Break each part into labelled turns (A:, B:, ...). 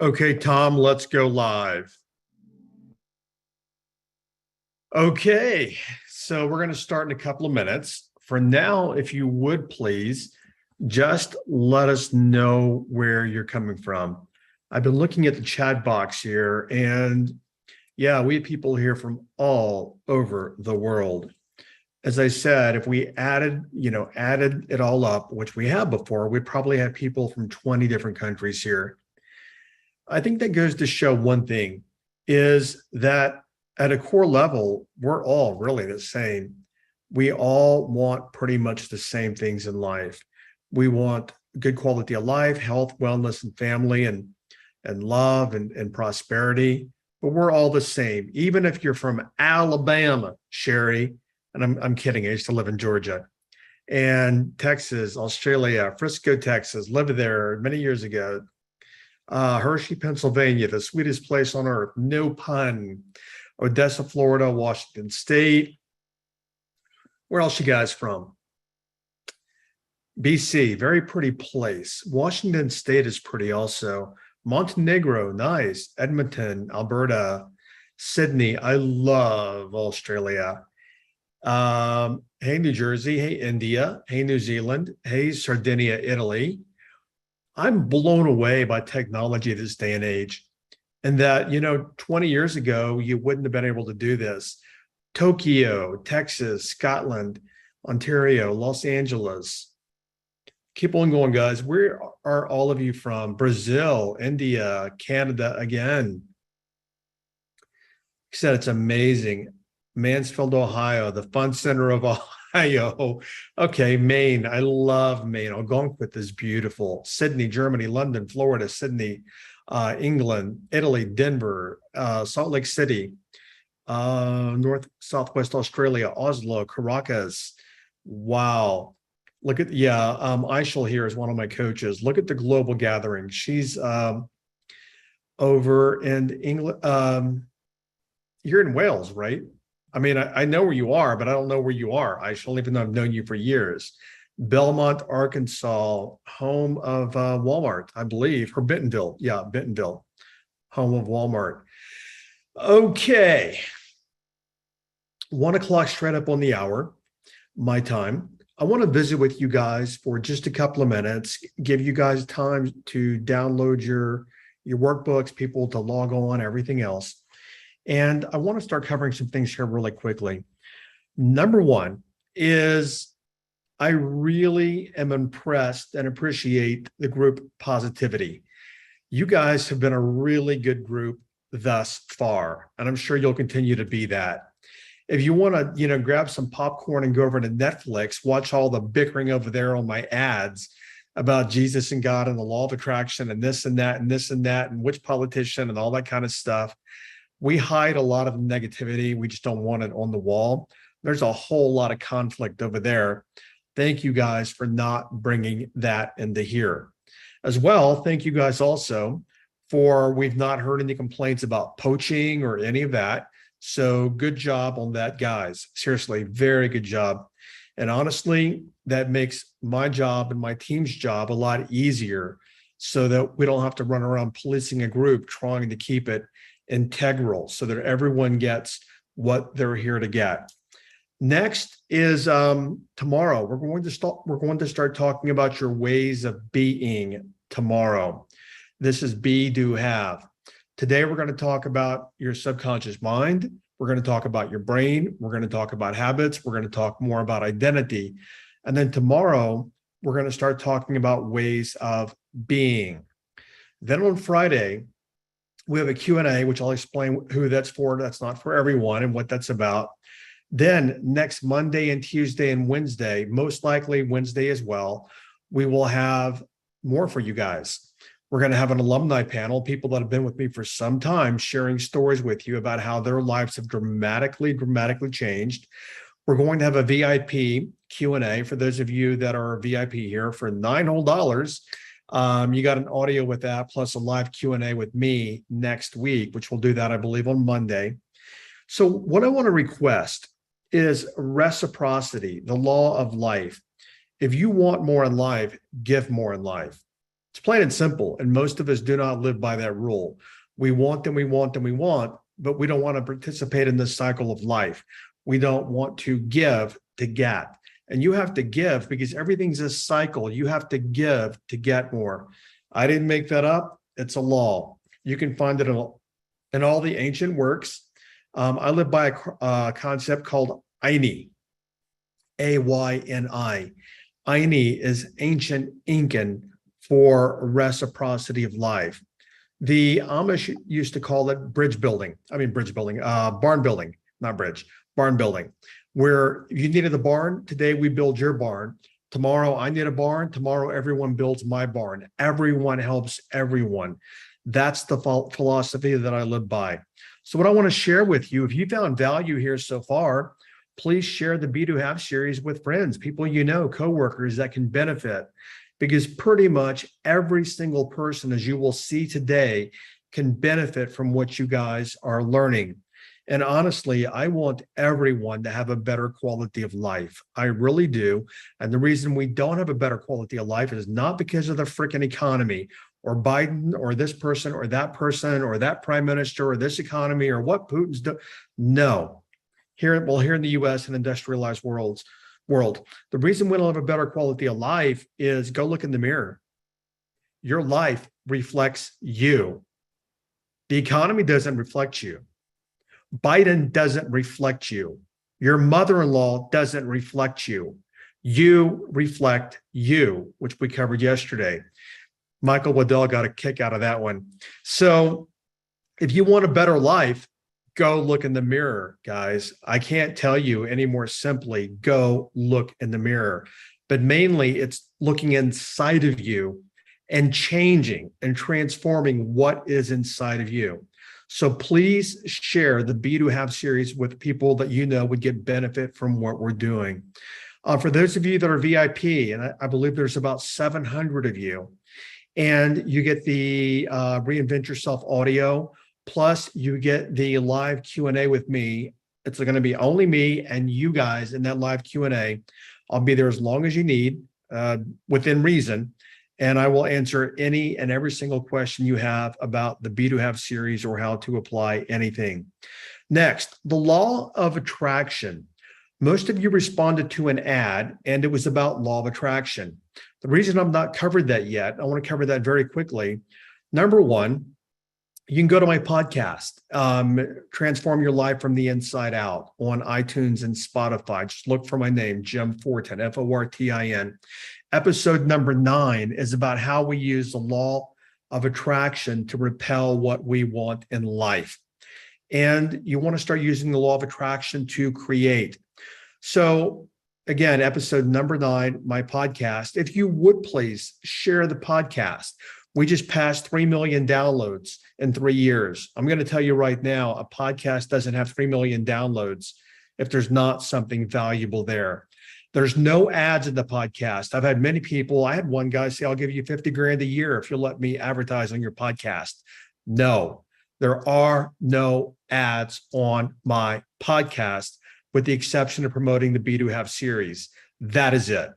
A: Okay, Tom, let's go live. Okay, so we're going to start in a couple of minutes. For now, if you would please, just let us know where you're coming from. I've been looking at the chat box here, and yeah, we have people here from all over the world. As I said, if we added it all up, which we have before, we'd probably have people from 20 different countries here. I think that goes to show one thing is that at a core level, we're all really the same. We all want pretty much the same things in life. We want good quality of life, health, wellness, and family, and love and prosperity. But we're all the same. Even if you're from Alabama, Sherry, and I'm kidding, I used to live in Georgia, and Texas, Australia, Frisco, Texas, lived there many years ago. Hershey, Pennsylvania, the sweetest place on earth, no pun. Odessa, Florida, Washington State. Where else you guys from? BC, very pretty place. Washington State is pretty also. Montenegro, nice. Edmonton, Alberta, Sydney. I love Australia. Hey, New Jersey. Hey, India. Hey, New Zealand. Hey, Sardinia, Italy. I'm blown away by technology this day and age. And that, 20 years ago, you wouldn't have been able to do this. Tokyo, Texas, Scotland, Ontario, Los Angeles. Keep on going, guys. Where are all of you from? Brazil, India, Canada again. He said it's amazing. Mansfield, Ohio, the fun center of Ohio. Okay, Maine. I love Maine. Algonquin is beautiful. Sydney, Germany, London, Florida, Sydney, England, Italy, Denver, Salt Lake City, Southwest Australia, Oslo, Caracas. Wow. Look at, Aishel here is one of my coaches. Look at the global gathering. She's over in England. You're in Wales, right? I mean, I know where you are, but I don't know where you are. Aishel, even though I've known you for years. Belmont, Arkansas, home of Walmart, I believe, or Bentonville. Yeah, Bentonville, home of Walmart. Okay. 1 o'clock straight up on the hour, my time. I want to visit with you guys for just a couple of minutes, give you guys time to download your workbooks, people to log on, everything else. And I want to start covering some things here really quickly. Number one is I really am impressed and appreciate the group positivity. You guys have been a really good group thus far, and I'm sure you'll continue to be that. If you want to, grab some popcorn and go over to Netflix, watch all the bickering over there on my ads about Jesus and God and the law of attraction and this and that and this and that and which politician and all that kind of stuff. We hide a lot of negativity. We just don't want it on the wall. There's a whole lot of conflict over there. Thank you guys for not bringing that into here. As well, thank you guys also for we've not heard any complaints about poaching or any of that. So good job on that, guys. Seriously, very good job. And honestly, that makes my job and my team's job a lot easier so that we don't have to run around policing a group trying to keep it integral so that everyone gets what they're here to get. Next is tomorrow. We're going to start talking about your ways of being tomorrow. This is be, do, have. Today, we're going to talk about your subconscious mind. We're going to talk about your brain. We're going to talk about habits. We're going to talk more about identity. And then tomorrow, we're going to start talking about ways of being. Then on Friday, we have a Q&A, which I'll explain who that's for. That's not for everyone and what that's about. Then next Monday and Tuesday and Wednesday, most likely Wednesday as well, we will have more for you guys. We're going to have an alumni panel, people that have been with me for some time, sharing stories with you about how their lives have dramatically changed. We're going to have a VIP Q&A for those of you that are VIP here for $9 whole. You got an audio with that, plus a live Q&A with me next week, which we'll do that, I believe, on Monday. So what I want to request is reciprocity, the law of life. If you want more in life, give more in life. It's plain and simple, and most of us do not live by that rule. We want and we want and we want, but we don't want to participate in this cycle of life. We don't want to give to get. And you have to give because everything's a cycle. You have to give to get more. I didn't make that up. It's a law. You can find it in all the ancient works. I live by a concept called Ayni, A-Y-N-I. Ayni is ancient Incan for reciprocity of life. The Amish used to call it barn building, not bridge, barn building, where if you needed a barn, today we build your barn. Tomorrow I need a barn. Tomorrow everyone builds my barn. Everyone helps everyone. That's the philosophy that I live by. So what I want to share with you, if you found value here so far, please share the Be to Have series with friends, people you know, coworkers that can benefit. Because pretty much every single person, as you will see today, can benefit from what you guys are learning. And honestly, I want everyone to have a better quality of life. I really do. And the reason we don't have a better quality of life is not because of the freaking economy or Biden or this person or that prime minister or this economy or what Putin's doing. No. Here in the US and industrialized world, the reason we don't have a better quality of life is go look in the mirror. Your life reflects you. The economy doesn't reflect you. Biden doesn't reflect you. Your mother-in-law doesn't reflect you. You reflect you, which we covered yesterday. Michael Waddell got a kick out of that one. So if you want a better life, go look in the mirror, guys. I can't tell you any more simply, go look in the mirror. But mainly it's looking inside of you and changing and transforming what is inside of you. So please share the Be to Have series with people that you know would get benefit from what we're doing. For those of you that are VIP, and I believe there's about 700 of you, and you get the Reinvent Yourself audio, plus you get the live Q&A with me. It's going to be only me and you guys in that live Q&A. I'll be there as long as you need, within reason, and I will answer any and every single question you have about the Be to Have series or how to apply anything. Next, the law of attraction. Most of you responded to an ad, and it was about law of attraction. The reason I've not covered that yet, I want to cover that very quickly. Number one, you can go to my podcast, Transform Your Life from the Inside Out, on iTunes and Spotify. Just look for my name, Jim Fortin, Fortin. Episode number 9 is about how we use the law of attraction to repel what we want in life. And you want to start using the law of attraction to create. So again, episode number 9, my podcast. If you would please share the podcast. We just passed 3 million downloads in 3 years. I'm going to tell you right now, a podcast doesn't have 3 million downloads if there's not something valuable there. There's no ads in the podcast. I've had many people, I had one guy say, I'll give you 50 grand a year if you'll let me advertise on your podcast. No, there are no ads on my podcast, with the exception of promoting the Be to Have series. That is it.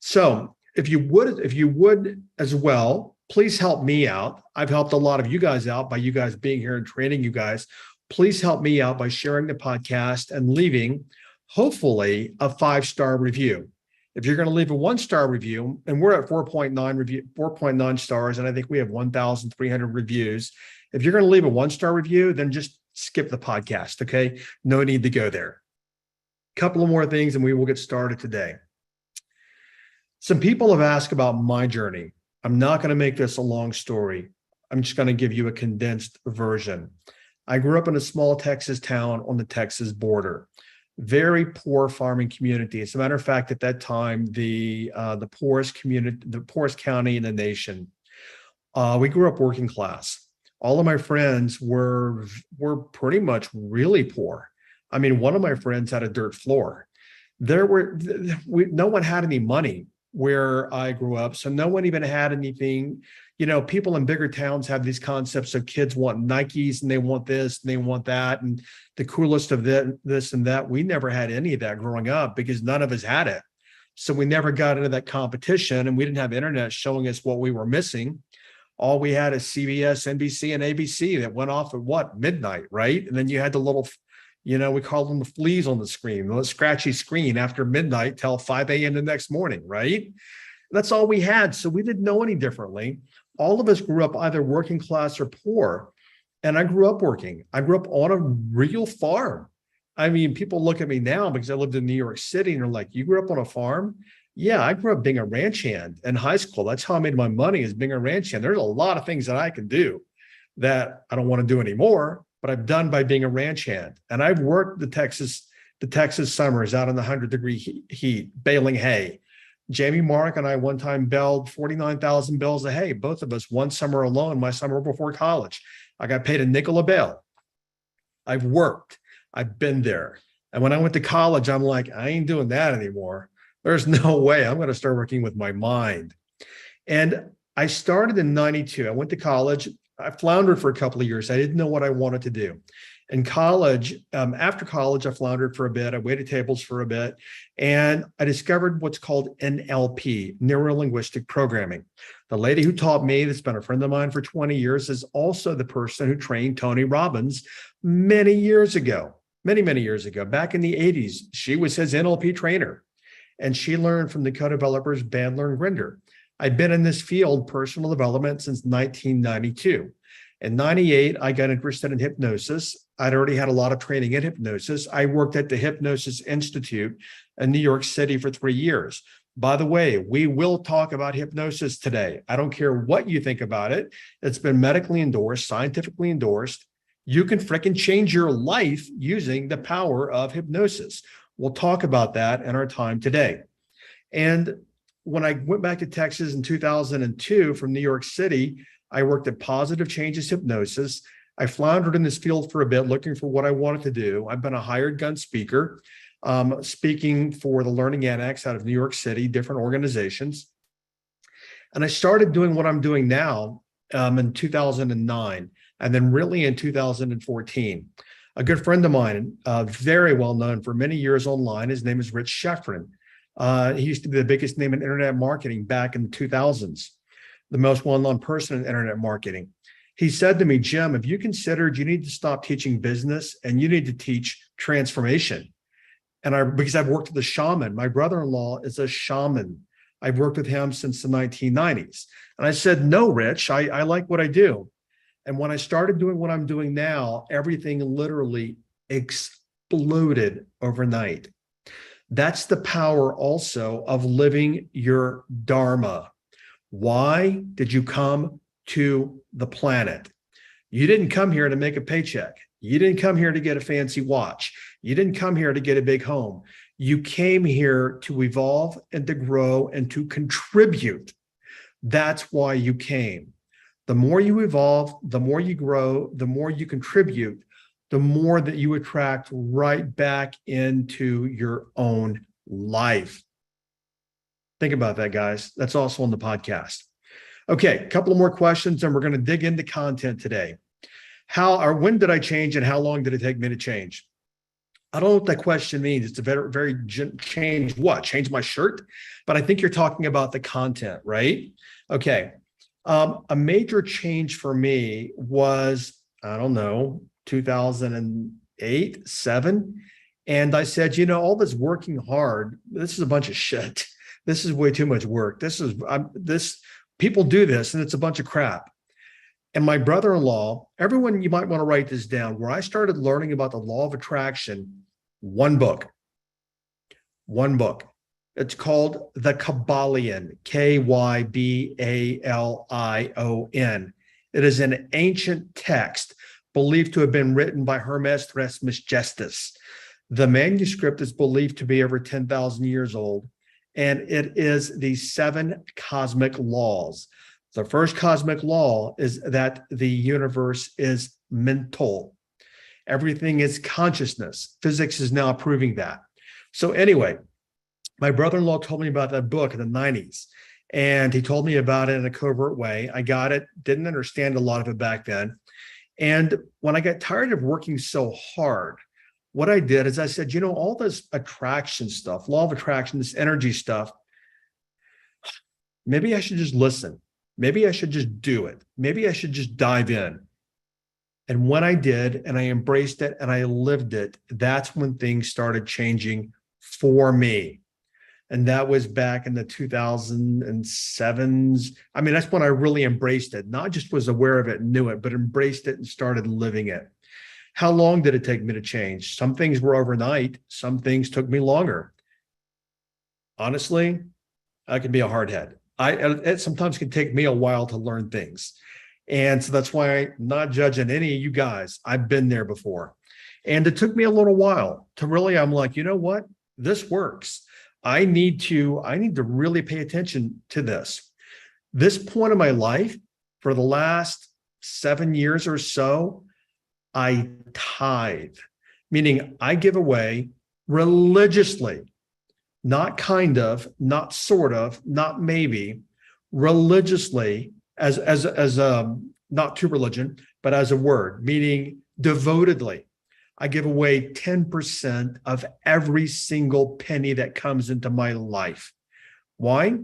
A: So if you would as well, please help me out. I've helped a lot of you guys out by you guys being here and training you guys. Please help me out by sharing the podcast and leaving, hopefully, a 5-star review. If you're going to leave a 1-star review, and we're at 4.9 stars, and I think we have 1,300 reviews. If you're going to leave a 1-star review, then just skip the podcast, okay? No need to go there. A couple of more things, and we will get started today. Some people have asked about my journey. I'm not going to make this a long story. I'm just going to give you a condensed version. I grew up in a small Texas town on the Texas border. Very poor farming community. As a matter of fact, at that time, the poorest county in the nation. We grew up working class. All of my friends were pretty much really poor. I mean, one of my friends had a dirt floor. No one had any money where I grew up, so no one even had anything. You know, people in bigger towns have these concepts of kids want Nikes and they want this and they want that and the coolest of this and that. We never had any of that growing up because none of us had it. So we never got into that competition, and we didn't have internet showing us what we were missing. All we had is CBS, NBC, and ABC that went off at midnight, right? And then you had the little, we call them the fleas on the screen, the scratchy screen after midnight till 5 a.m. the next morning, right? That's all we had. So we didn't know any differently. All of us grew up either working class or poor. And I grew up working. I grew up on a real farm. I mean, people look at me now because I lived in New York City and they're like, you grew up on a farm? Yeah, I grew up being a ranch hand in high school. That's how I made my money, is being a ranch hand. There's a lot of things that I can do that I don't want to do anymore, but I've done by being a ranch hand. And I've worked the Texas summers out in the 100-degree heat, baling hay. Jamie Mark and I one time baled 49,000 bales of hay, both of us, one summer alone, my summer before college. I got paid a nickel a bale. I've worked. I've been there. And when I went to college, I'm like, I ain't doing that anymore. There's no way. I'm going to start working with my mind. And I started in 92. I went to college. I floundered for a couple of years. I didn't know what I wanted to do. In college, after college, I floundered for a bit. I waited tables for a bit, and I discovered what's called NLP, Neuro-Linguistic Programming. The lady who taught me, that's been a friend of mine for 20 years, is also the person who trained Tony Robbins many years ago, many years ago, back in the 80s. She was his NLP trainer, and she learned from the co-developers Bandler and Grinder. I've been in this field, personal development, since 1992. In 98, I got interested in hypnosis. I'd already had a lot of training in hypnosis. I worked at the Hypnosis Institute in New York City for 3 years. By the way, we will talk about hypnosis today. I don't care what you think about it. It's been medically endorsed, scientifically endorsed. You can freaking change your life using the power of hypnosis. We'll talk about that in our time today. And when I went back to Texas in 2002 from New York City, I worked at Positive Changes Hypnosis. I floundered in this field for a bit, looking for what I wanted to do. I've been a hired gun speaker, speaking for the Learning Annex out of New York City, different organizations. And I started doing what I'm doing now in 2009, and then really in 2014. A good friend of mine, very well known for many years online, his name is Rich Schefren. He used to be the biggest name in internet marketing back in the 2000s, the most well-known person in internet marketing. He said to me, Jim, have you considered you need to stop teaching business and you need to teach transformation? And because I've worked with a shaman, my brother-in-law is a shaman. I've worked with him since the 1990s. And I said, no, Rich, I like what I do. And when I started doing what I'm doing now, everything literally exploded overnight. That's the power also of living your Dharma. Why did you come to the planet? You didn't come here to make a paycheck. You didn't come here to get a fancy watch. You didn't come here to get a big home. You came here to evolve and to grow and to contribute. That's why you came. The more you evolve, the more you grow, the more you contribute, the more that you attract right back into your own life. Think about that, guys. That's also on the podcast. Okay, a couple of more questions, and we're going to dig into content today. When did I change, and how long did it take me to change? I don't know what that question means. It's a very change what? Change my shirt? But I think you're talking about the content, right? Okay. A major change for me was, I don't know, 2008, 7. And I said, all this working hard, this is a bunch of shit. This is way too much work. People do this and it's a bunch of crap. And my brother-in-law, everyone, you might want to write this down, where I started learning about the law of attraction, one book. It's called The Kybalion, Kybalion. It is an ancient text believed to have been written by Hermes Trismegistus. The manuscript is believed to be over 10,000 years old, and it is the 7 cosmic laws. The first cosmic law is that the universe is mental. Everything is consciousness. Physics is now proving that. So anyway, my brother-in-law told me about that book in the 90s, and he told me about it in a covert way. I got it, didn't understand a lot of it back then. And when I got tired of working so hard, what I did is I said, all this attraction stuff, law of attraction, this energy stuff, maybe I should just listen. Maybe I should just do it. Maybe I should just dive in. And when I did, and I embraced it and I lived it, that's when things started changing for me. And that was back in the 2007s. I mean, that's when I really embraced it, not just was aware of it and knew it, but embraced it and started living it. How long did it take me to change? Some things were overnight. Some things took me longer. Honestly, I can be a hardhead. It sometimes can take me a while to learn things. And so that's why I'm not judging any of you guys. I've been there before. And it took me a little while to really, I'm like, you know what? This works. I need to really pay attention to this. This point of my life, for the last 7 years or so, I tithe, meaning I give away religiously, not kind of, not sort of, not maybe, religiously, as not to religion, but as a word, meaning devotedly. I give away 10% of every single penny that comes into my life. Why?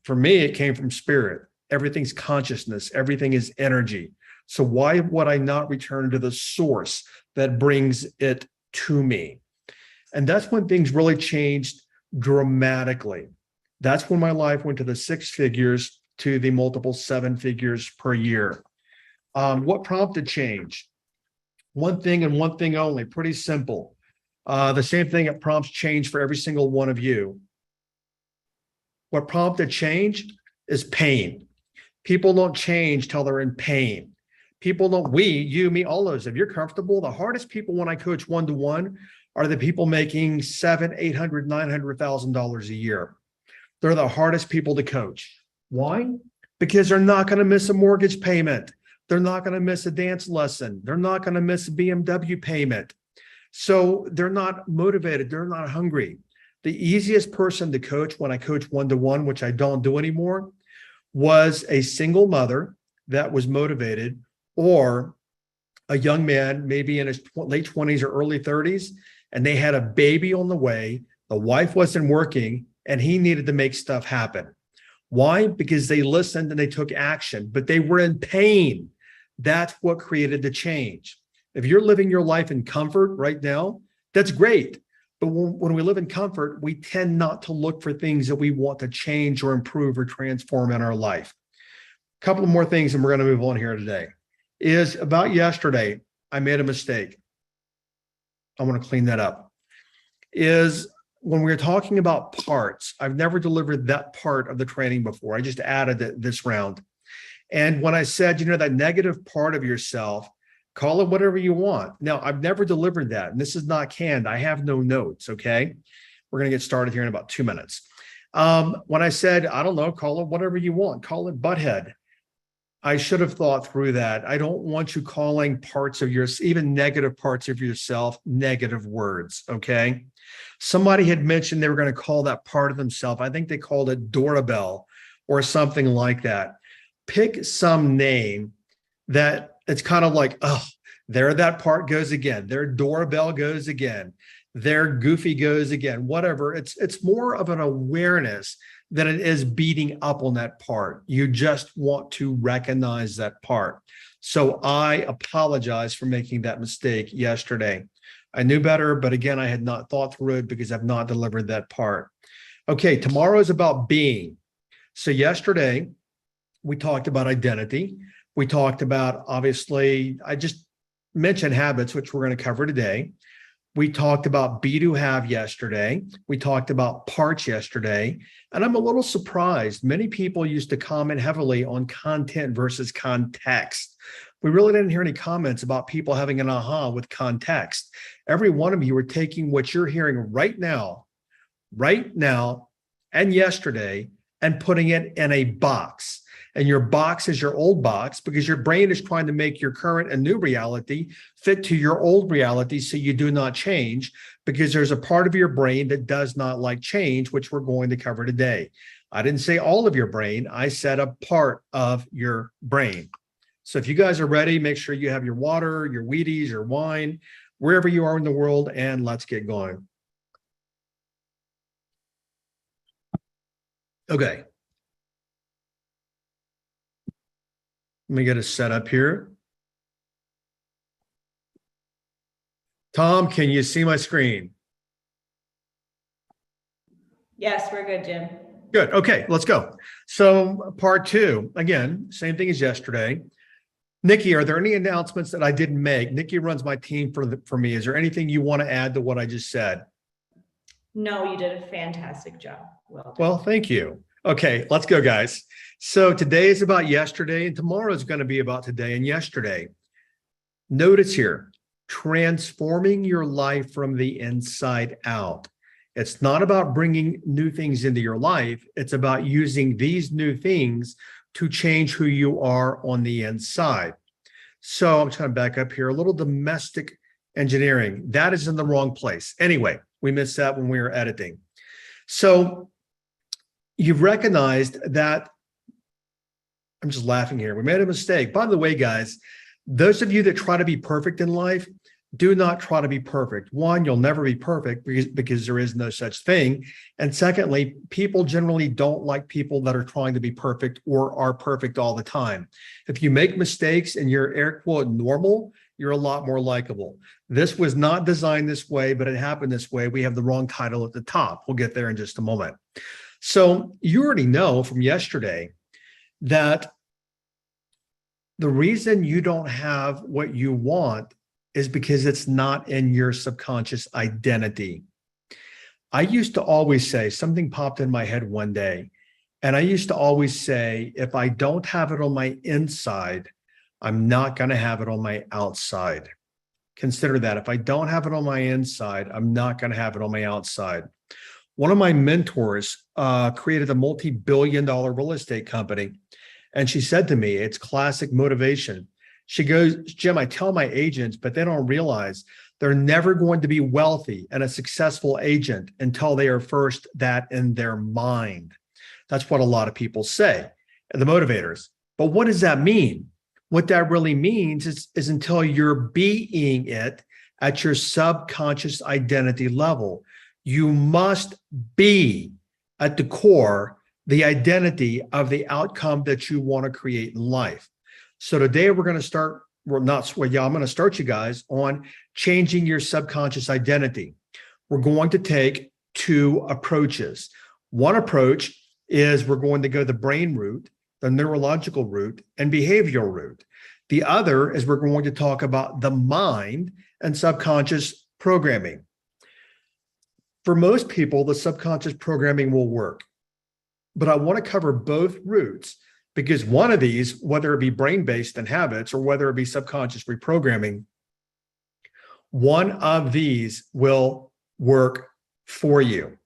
A: For me, it came from spirit. Everything's consciousness. Everything is energy. So why would I not return to the source that brings it to me? And that's when things really changed dramatically. That's when my life went to the 6 figures to the multiple 7 figures per year. What prompted change? One thing and one thing only, pretty simple. The same thing that prompts change for every single one of you. What prompted change is pain. People don't change till they're in pain. People don't, we, you, me, all those, if you're comfortable, the hardest people when I coach one-to-one are the people making $700,000, $800,000, $900,000 a year. They're the hardest people to coach. Why? Because they're not going to miss a mortgage payment. They're not going to miss a dance lesson. They're not going to miss a BMW payment. So they're not motivated. They're not hungry. The easiest person to coach when I coach one-to-one, which I don't do anymore, was a single mother that was motivated, or a young man, maybe in his late 20s or early 30s, and they had a baby on the way. The wife wasn't working, and he needed to make stuff happen. Why? Because they listened and they took action, but they were in pain. That's what created the change. If you're living your life in comfort right now, that's great. But when we live in comfort, we tend not to look for things that we want to change or improve or transform in our life. A couple of more things, and we're going to move on here today. Is about yesterday, I made a mistake. I want to clean that up. Is when we were talking about parts, I've never delivered that part of the training before. I just added it this round. And when I said, that negative part of yourself, call it whatever you want. Now, I've never delivered that. And this is not canned. I have no notes, okay? We're going to get started here in about 2 minutes. When I said, I don't know, call it whatever you want. Call it butthead. I should have thought through that. I don't want you calling parts of yours, even negative parts of yourself, negative words, okay? Somebody had mentioned they were going to call that part of themselves. I think they called it doorbell or something like that. Pick some name that it's kind of like, oh, there that part goes again. Their doorbell goes again. Their goofy goes again, whatever. It's more of an awareness than it is beating up on that part. You just want to recognize that part. So I apologize for making that mistake yesterday. I knew better, but again, I had not thought through it because I've not delivered that part. Okay, tomorrow is about being. So yesterday, we talked about identity. We talked about, obviously, I just mentioned habits, which we're going to cover today. We talked about be to have yesterday. We talked about parts yesterday. And I'm a little surprised. Many people used to comment heavily on content versus context. We really didn't hear any comments about people having an aha with context. Every one of you are taking what you're hearing right now, and yesterday, and putting it in a box. And your box is your old box because your brain is trying to make your current and new reality fit to your old reality so you do not change, because there's a part of your brain that does not like change, which we're going to cover today. I didn't say all of your brain. I said a part of your brain. So if you guys are ready, make sure you have your water, your Wheaties, your wine, wherever you are in the world, and let's get going. Okay. Let me get a setup here. Tom, can you see my screen?
B: Yes, we're good, Jim.
A: Good. Okay, let's go. So part two, again, same thing as yesterday. Nikki, are there any announcements that I didn't make? Nikki runs my team for me. Is there anything you want to add to what I just said?
B: No, you did a fantastic job. Well done.
A: Well, thank you. Okay, let's go, guys. So today is about yesterday, and tomorrow is going to be about today and yesterday. Notice here, transforming your life from the inside out. It's not about bringing new things into your life. It's about using these new things to change who you are on the inside. So I'm trying to back up here. A little domestic engineering. That is in the wrong place. Anyway, we missed that when we were editing. So you've recognized that, I'm just laughing here. We made a mistake. By the way, guys, those of you that try to be perfect in life, do not try to be perfect. One, you'll never be perfect because there is no such thing. And secondly, people generally don't like people that are trying to be perfect or are perfect all the time. If you make mistakes and you're air quote normal, you're a lot more likable. This was not designed this way, but it happened this way. We have the wrong title at the top. We'll get there in just a moment. So you already know from yesterday that the reason you don't have what you want is because it's not in your subconscious identity. I used to always say, something popped in my head one day, and I used to always say, if I don't have it on my inside, I'm not going to have it on my outside. Consider that. If I don't have it on my inside, I'm not going to have it on my outside. One of my mentors created a multi-billion-dollar real estate company. And she said to me, it's classic motivation. She goes, Jim, I tell my agents, but they don't realize they're never going to be wealthy and a successful agent until they are first that in their mind. That's what a lot of people say, the motivators. But what does that mean? What that really means is until you're being it at your subconscious identity level, you must be at the core the identity of the outcome that you want to create in life. So today we're going to start, I'm going to start you guys on changing your subconscious identity. We're going to take two approaches. One approach is we're going to go the brain route, the neurological route, and behavioral route. The other is we're going to talk about the mind and subconscious programming. For most people, the subconscious programming will work, but I want to cover both routes because one of these, whether it be brain-based and habits or whether it be subconscious reprogramming, one of these will work for you.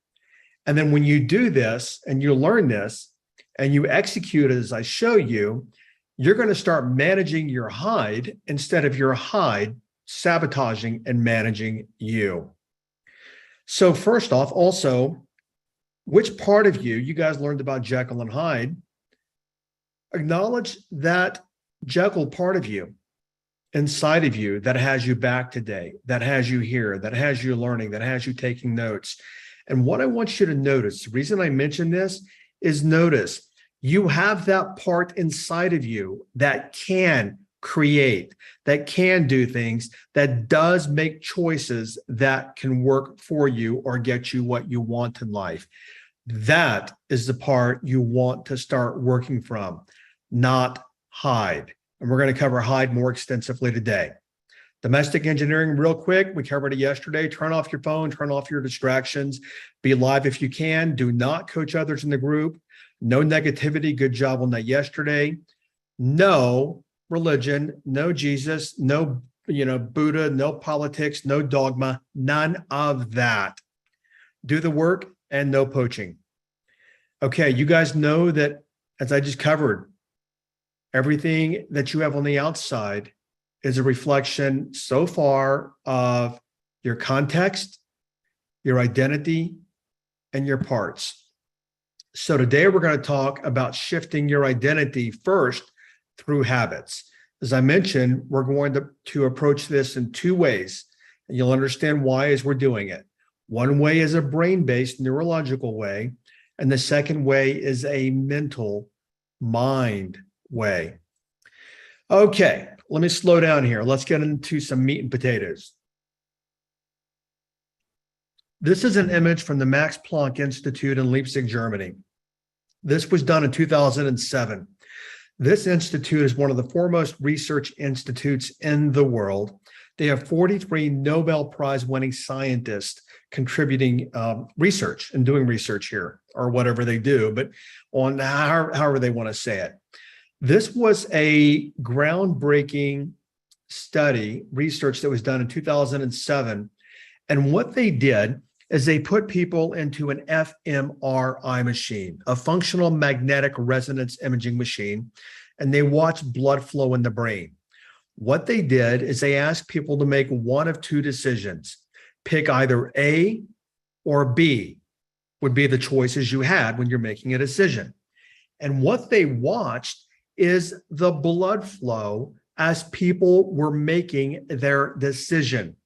A: And then when you do this and you learn this and you execute it as I show you, you're going to start managing your hide instead of your hide sabotaging and managing you. So first off, also, which part of you guys learned about Jekyll and Hyde, acknowledge that Jekyll part of you inside of you that has you back today, that has you here, that has you learning, that has you taking notes. And what I want you to notice, the reason I mention this is notice you have that part inside of you that can create, that can do things, that does make choices that can work for you or get you what you want in life. That is the part you want to start working from, not hide. And we're going to cover hide more extensively today. Domestic engineering, real quick, we covered it yesterday. Turn off your phone, turn off your distractions, be live if you can. Do not coach others in the group. No negativity. Good job on that yesterday. No religion, no Jesus, no Buddha, no politics, no dogma, none of that. Do the work and no poaching. Okay, you guys know that, as I just covered, everything that you have on the outside is a reflection so far of your context, your identity, and your parts. So today we're going to talk about shifting your identity first through habits. As I mentioned, we're going to approach this in two ways, and you'll understand why as we're doing it. One way is a brain-based neurological way, and the second way is a mental mind way. Okay, let me slow down here. Let's get into some meat and potatoes. This is an image from the Max Planck Institute in Leipzig, Germany. This was done in 2007. This institute is one of the foremost research institutes in the world. They have 43 Nobel Prize winning scientists contributing research and doing research here, or whatever they do, but on however they want to say it. This was a groundbreaking study, research that was done in 2007. And what they did is they put people into an fMRI machine, a functional magnetic resonance imaging machine, and they watched blood flow in the brain. What they did is they asked people to make one of two decisions. Pick either A or B would be the choices you had when you're making a decision. And what they watched is the blood flow as people were making their decision.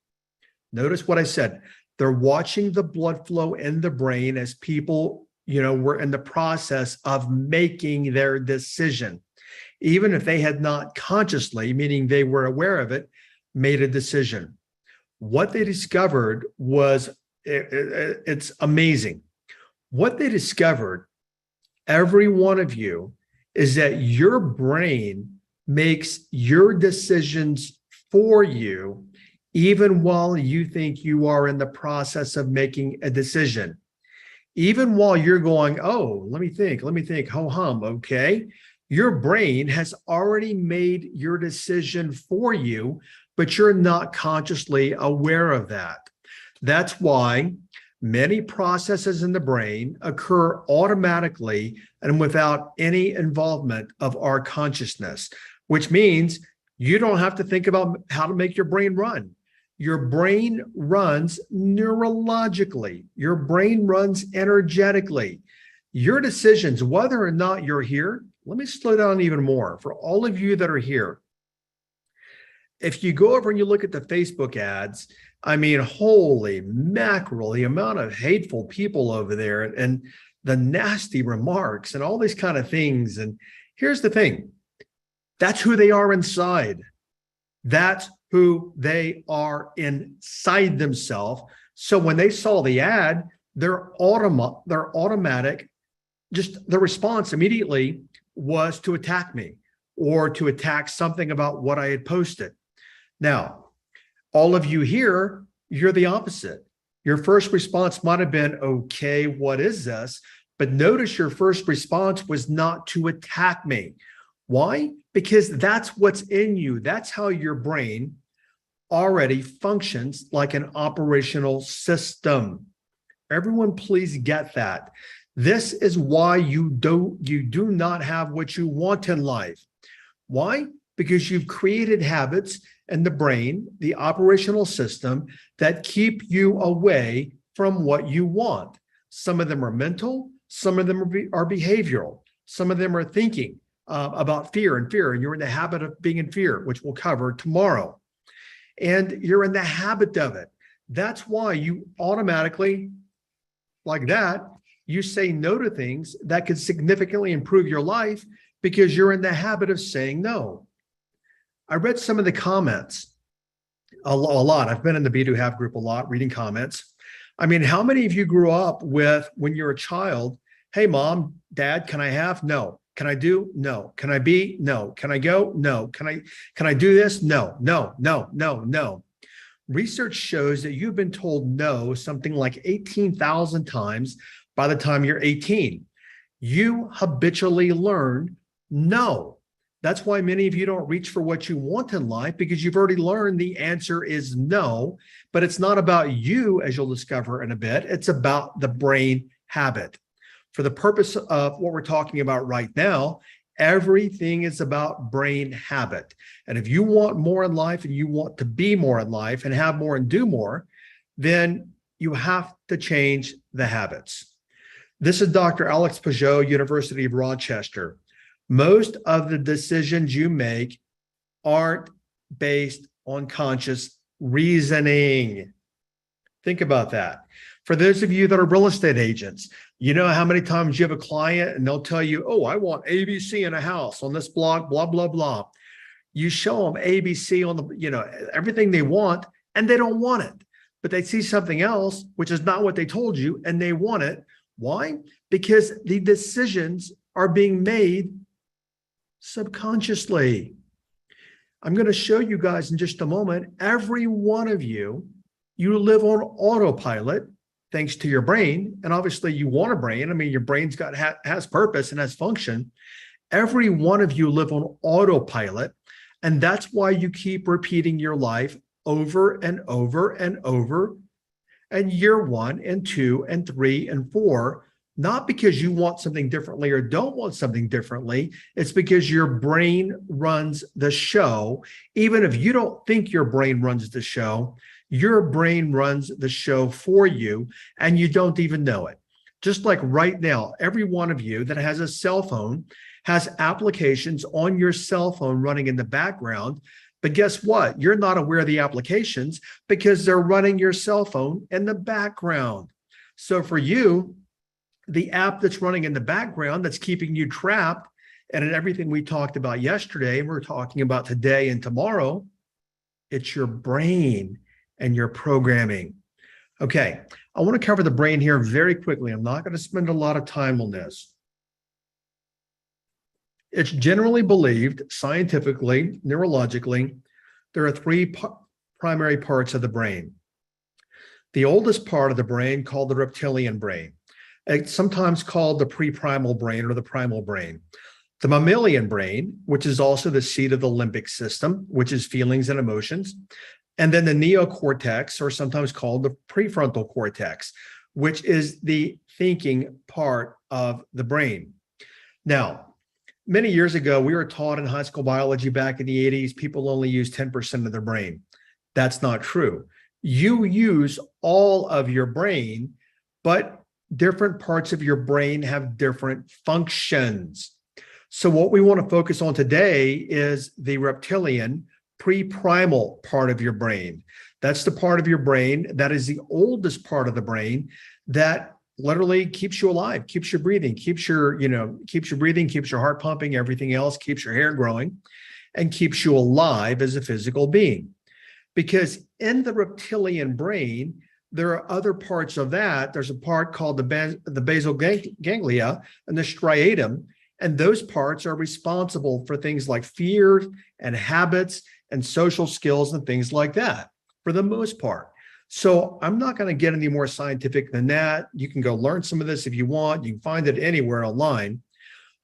A: Notice what I said. They're watching the blood flow in the brain as people, were in the process of making their decision. Even if they had not consciously, meaning they were aware of it, made a decision. What they discovered was, it's amazing. What they discovered, every one of you, is that your brain makes your decisions for you, even while you think you are in the process of making a decision. Even while you're going, oh, let me think, ho hum, okay? Your brain has already made your decision for you, but you're not consciously aware of that. That's why many processes in the brain occur automatically and without any involvement of our consciousness, which means you don't have to think about how to make your brain run. Your brain runs neurologically. Your brain runs energetically. Your decisions, whether or not you're here, let me slow down even more. For all of you that are here, if you go over and you look at the Facebook ads, I mean, holy mackerel, the amount of hateful people over there and the nasty remarks and all these kind of things. And here's the thing, that's who they are inside. That's who they are inside themselves. So when they saw the ad, their automatic, just the response immediately was to attack me or to attack something about what I had posted. Now, all of you here, you're the opposite. Your first response might have been, okay, what is this? But notice your first response was not to attack me. Why? Because that's what's in you. That's how your brain already functions, like an operational system. Everyone, please get that. This is why you do not have what you want in life. Why? Because you've created habits in the brain, the operational system, that keep you away from what you want. Some of them are mental, some of them are behavioral, some of them are thinking about fear, and you're in the habit of being in fear, which we'll cover tomorrow. And you're in the habit of it. That's why you automatically, like that, you say no to things that could significantly improve your life because you're in the habit of saying no. I read some of the comments a lot. I've been in the Be Do Have group a lot, reading comments. I mean, how many of you grew up with, when you're a child, hey, mom, dad, can I have? No. Can I do? No. Can I be? No. Can I go? No. Can I do this? No, no, no, no, no. Research shows that you've been told no something like 18,000 times by the time you're 18. You habitually learn no. That's why many of you don't reach for what you want in life, because you've already learned the answer is no. But it's not about you, as you'll discover in a bit. It's about the brain habit. For the purpose of what we're talking about right now, everything is about brain habit. And if you want more in life and you want to be more in life and have more and do more, then you have to change the habits. This is Dr. Alex Peugeot, University of Rochester. Most of the decisions you make aren't based on conscious reasoning. Think about that. For those of you that are real estate agents, you know how many times you have a client and they'll tell you, oh, I want ABC in a house on this block, blah, blah, blah. You show them ABC on the, everything they want, and they don't want it. But they see something else, which is not what they told you, and they want it. Why? Because the decisions are being made subconsciously. I'm going to show you guys in just a moment. Every one of you, you live on autopilot thanks to your brain. And obviously you want a brain. I mean, your brain's has purpose and has function. Every one of you live on autopilot. And that's why you keep repeating your life over and over and over. And year 1 and 2 and 3 and 4, not because you want something differently or don't want something differently. It's because your brain runs the show. Even if you don't think your brain runs the show, your brain runs the show for you, and you don't even know it. Just like right now, every one of you that has a cell phone has applications on your cell phone running in the background. But guess what? You're not aware of the applications because they're running your cell phone in the background. So for you, the app that's running in the background that's keeping you trapped, and in everything we talked about yesterday, we're talking about today and tomorrow, it's your brain and your programming. Okay, I want to cover the brain here very quickly. I'm not going to spend a lot of time on this. It's generally believed, scientifically, neurologically, there are primary parts of the brain. The oldest part of the brain, called the reptilian brain, it's sometimes called the preprimal brain or the primal brain. The mammalian brain, which is also the seat of the limbic system, which is feelings and emotions, and then the neocortex, or sometimes called the prefrontal cortex, which is the thinking part of the brain. Now, many years ago, we were taught in high school biology back in the 80s, people only use 10% of their brain. That's not true. You use all of your brain, but different parts of your brain have different functions. So what we want to focus on today is the reptilian preprimal part of your brain. That's the part of your brain that is the oldest part of the brain that literally keeps you alive, keeps you breathing, keeps your breathing, keeps your heart pumping, everything else, keeps your hair growing, and keeps you alive as a physical being. Because in the reptilian brain, there are other parts of that. There's a part called the basal ganglia and the striatum, and those parts are responsible for things like fear and habits and social skills and things like that, for the most part. So I'm not going to get any more scientific than that. You can go learn some of this if you want. You can find it anywhere online.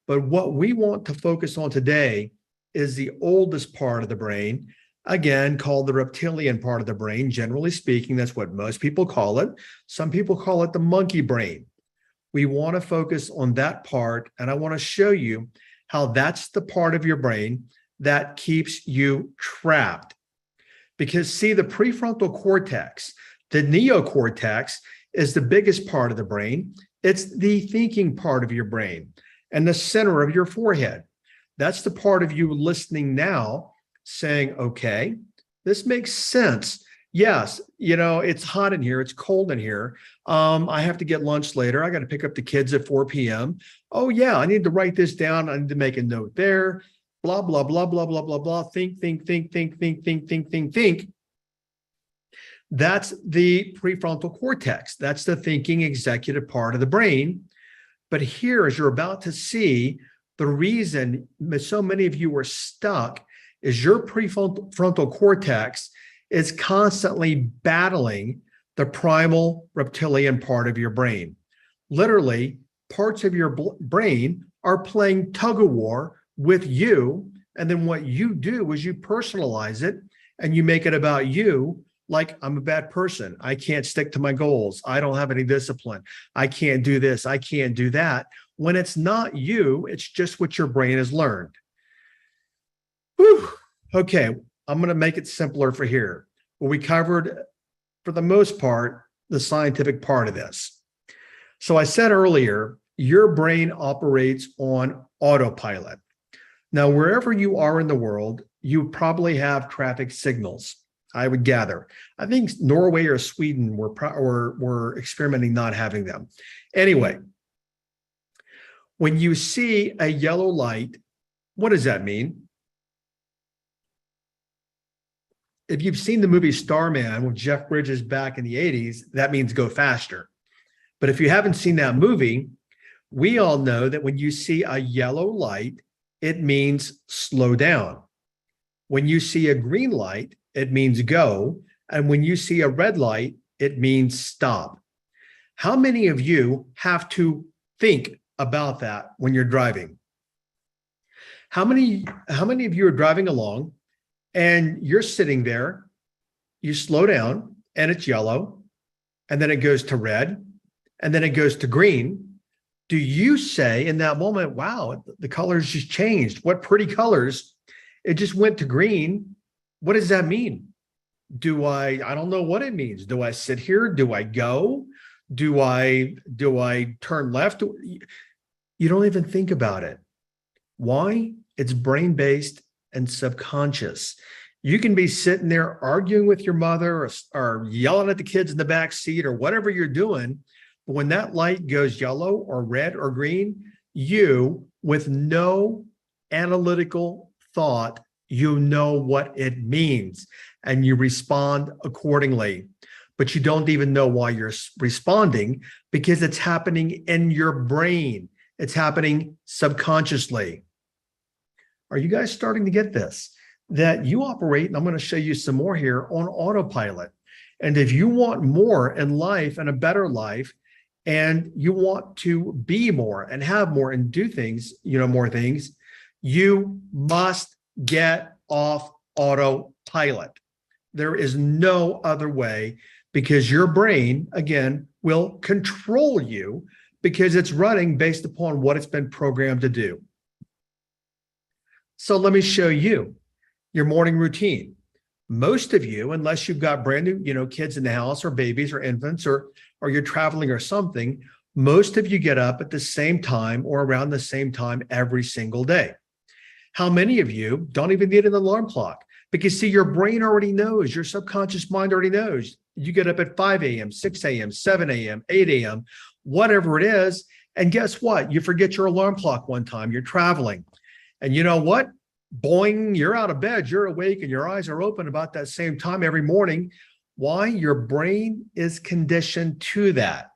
A: But what we want to focus on today is the oldest part of the brain, again, called the reptilian part of the brain. Generally speaking, that's what most people call it. Some people call it the monkey brain. We want to focus on that part, and I want to show you how that's the part of your brain that keeps you trapped. Because see, the prefrontal cortex, the neocortex, is the biggest part of the brain. It's the thinking part of your brain and the center of your forehead. That's the part of you listening now saying, okay, this makes sense. Yes, it's hot in here. It's cold in here. I have to get lunch later. I got to pick up the kids at 4 p.m. Oh, yeah, I need to write this down. I need to make a note there. Blah, blah, blah, blah, blah, blah, blah. Think. That's the prefrontal cortex. That's the thinking executive part of the brain. But here, as you're about to see, the reason so many of you are stuck is your prefrontal cortex is constantly battling the primal reptilian part of your brain. Literally, parts of your brain are playing tug of war with you. And then what you do is you personalize it and you make it about you. Like, I'm a bad person. I can't stick to my goals. I don't have any discipline. I can't do this. I can't do that. When it's not you, it's just what your brain has learned. Whew. Okay, I'm going to make it simpler for here. Well, we covered, for the most part, the scientific part of this. So I said earlier, your brain operates on autopilot. Now, wherever you are in the world, you probably have traffic signals, I would gather. I think Norway or Sweden were experimenting not having them. Anyway, when you see a yellow light, what does that mean? If you've seen the movie Starman with Jeff Bridges back in the 80s, that means go faster. But if you haven't seen that movie, we all know that when you see a yellow light, it means slow down. When you see a green light, it means go. And when you see a red light, it means stop. How many of you have to think about that when you're driving? How many of you are driving along and you're sitting there, you slow down and it's yellow, and then it goes to red, and then it goes to green? Do you say in that moment, wow, the colors just changed? What pretty colors. It just went to green. What does that mean? I don't know what it means. Do I sit here? Do I go? Do I turn left? You don't even think about it. Why? It's brain-based and subconscious. You can be sitting there arguing with your mother or yelling at the kids in the back seat or whatever you're doing. But when that light goes yellow or red or green, you, with no analytical thought, you know what it means and you respond accordingly. But you don't even know why you're responding, because it's happening in your brain. It's happening subconsciously. Are you guys starting to get this? that you operate, and I'm going to show you some more here, on autopilot. And if you want more in life and a better life, and you want to be more and have more and do things, more things, you must get off autopilot. There is no other way, because your brain, again, will control you because it's running based upon what it's been programmed to do. So let me show you your morning routine. Most of you, unless you've got brand new, kids in the house or babies or infants or you're traveling or something, most of you get up at the same time or around the same time every single day. How many of you don't even need an alarm clock? Because see, your brain already knows, your subconscious mind already knows. You get up at 5 a.m., 6 a.m., 7 a.m., 8 a.m., whatever it is. And guess what? You forget your alarm clock one time, you're traveling. And you know what? Boing, you're out of bed, you're awake, and your eyes are open about that same time every morning. Why? Your brain is conditioned to that.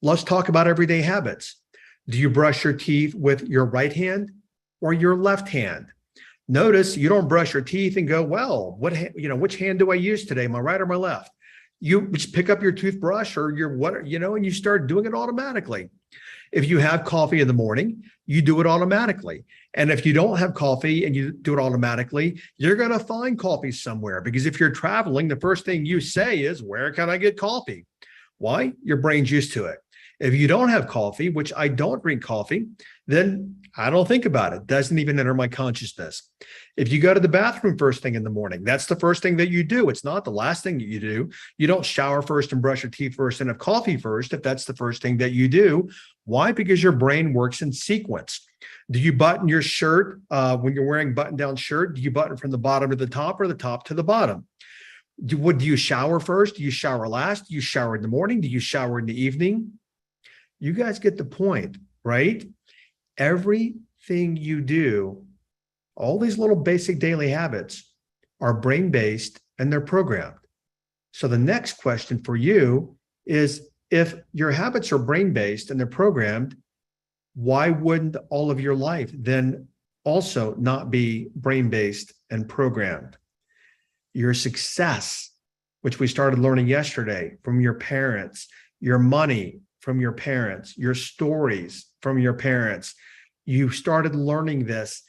A: Let's talk about everyday habits. Do you brush your teeth with your right hand or your left hand? Notice you don't brush your teeth and go, well, which hand do I use today, my right or my left? You just pick up your toothbrush or and you start doing it automatically. If you have coffee in the morning, you do it automatically. And if you don't have coffee and you do it automatically, you're going to find coffee somewhere, because if you're traveling, the first thing you say is, where can I get coffee? Why? Your brain's used to it. If you don't have coffee, which I don't drink coffee, then I don't think about it. It doesn't even enter my consciousness. If you go to the bathroom first thing in the morning, that's the first thing that you do. It's not the last thing that you do. You don't shower first and brush your teeth first and have coffee first if that's the first thing that you do. Why? Because your brain works in sequence. Do you button your shirt when you're wearing button-down shirt? Do you button from the bottom to the top or the top to the bottom? Do you shower first? Do you shower last? Do you shower in the morning? Do you shower in the evening? You guys get the point, right? Everything you do, all these little basic daily habits are brain-based and they're programmed. So the next question for you is, if your habits are brain-based and they're programmed, why wouldn't all of your life then also not be brain-based and programmed? Your success, which we started learning yesterday, from your parents, your money from your parents, your stories from your parents. You started learning this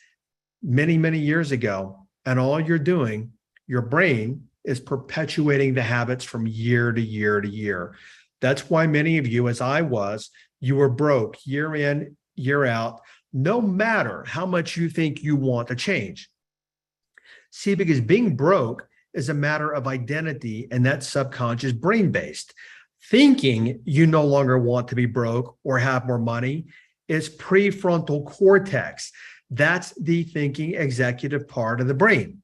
A: many, many years ago, and all you're doing, your brain is perpetuating the habits from year to year to year. That's why many of you, as I was, you were broke year in, year out, no matter how much you think you want to change. See, because being broke is a matter of identity, and that's subconscious, brain-based. Thinking you no longer want to be broke or have more money is prefrontal cortex. That's the thinking executive part of the brain.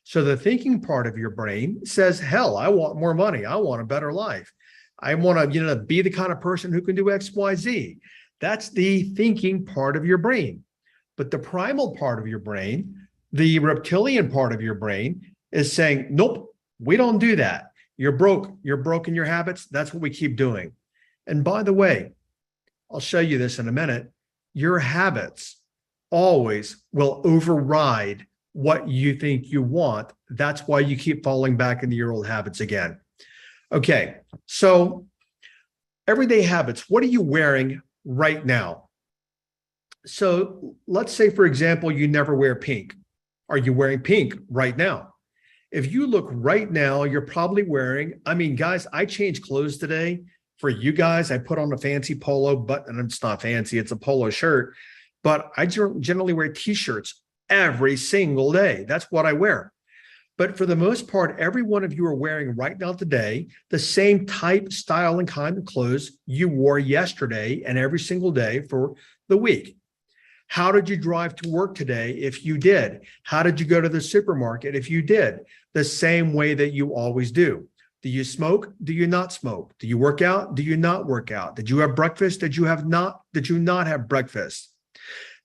A: So the thinking part of your brain says, hell, I want more money. I want a better life. I want to, be the kind of person who can do X, Y, Z. That's the thinking part of your brain. But the primal part of your brain, the reptilian part of your brain, is saying, nope, we don't do that. You're broke. You're broke in your habits. That's what we keep doing. And by the way, I'll show you this in a minute. Your habits always will override what you think you want. That's why you keep falling back into your old habits again. Okay, so everyday habits. What are you wearing right now? So let's say, for example, you never wear pink. Are you wearing pink right now? If you look right now, you're probably wearing, guys, I changed clothes today for you guys. I put on a fancy polo, but and it's not fancy, it's a polo shirt, but I generally wear t-shirts every single day. That's what I wear. But for the most part, every one of you are wearing right now today the same type, style, and kind of clothes you wore yesterday and every single day for the week. How did you drive to work today if you did? How did you go to the supermarket if you did? The same way that you always do. Do you smoke? Do you not smoke? Do you work out? Do you not work out? Did you have breakfast? Did you not have breakfast?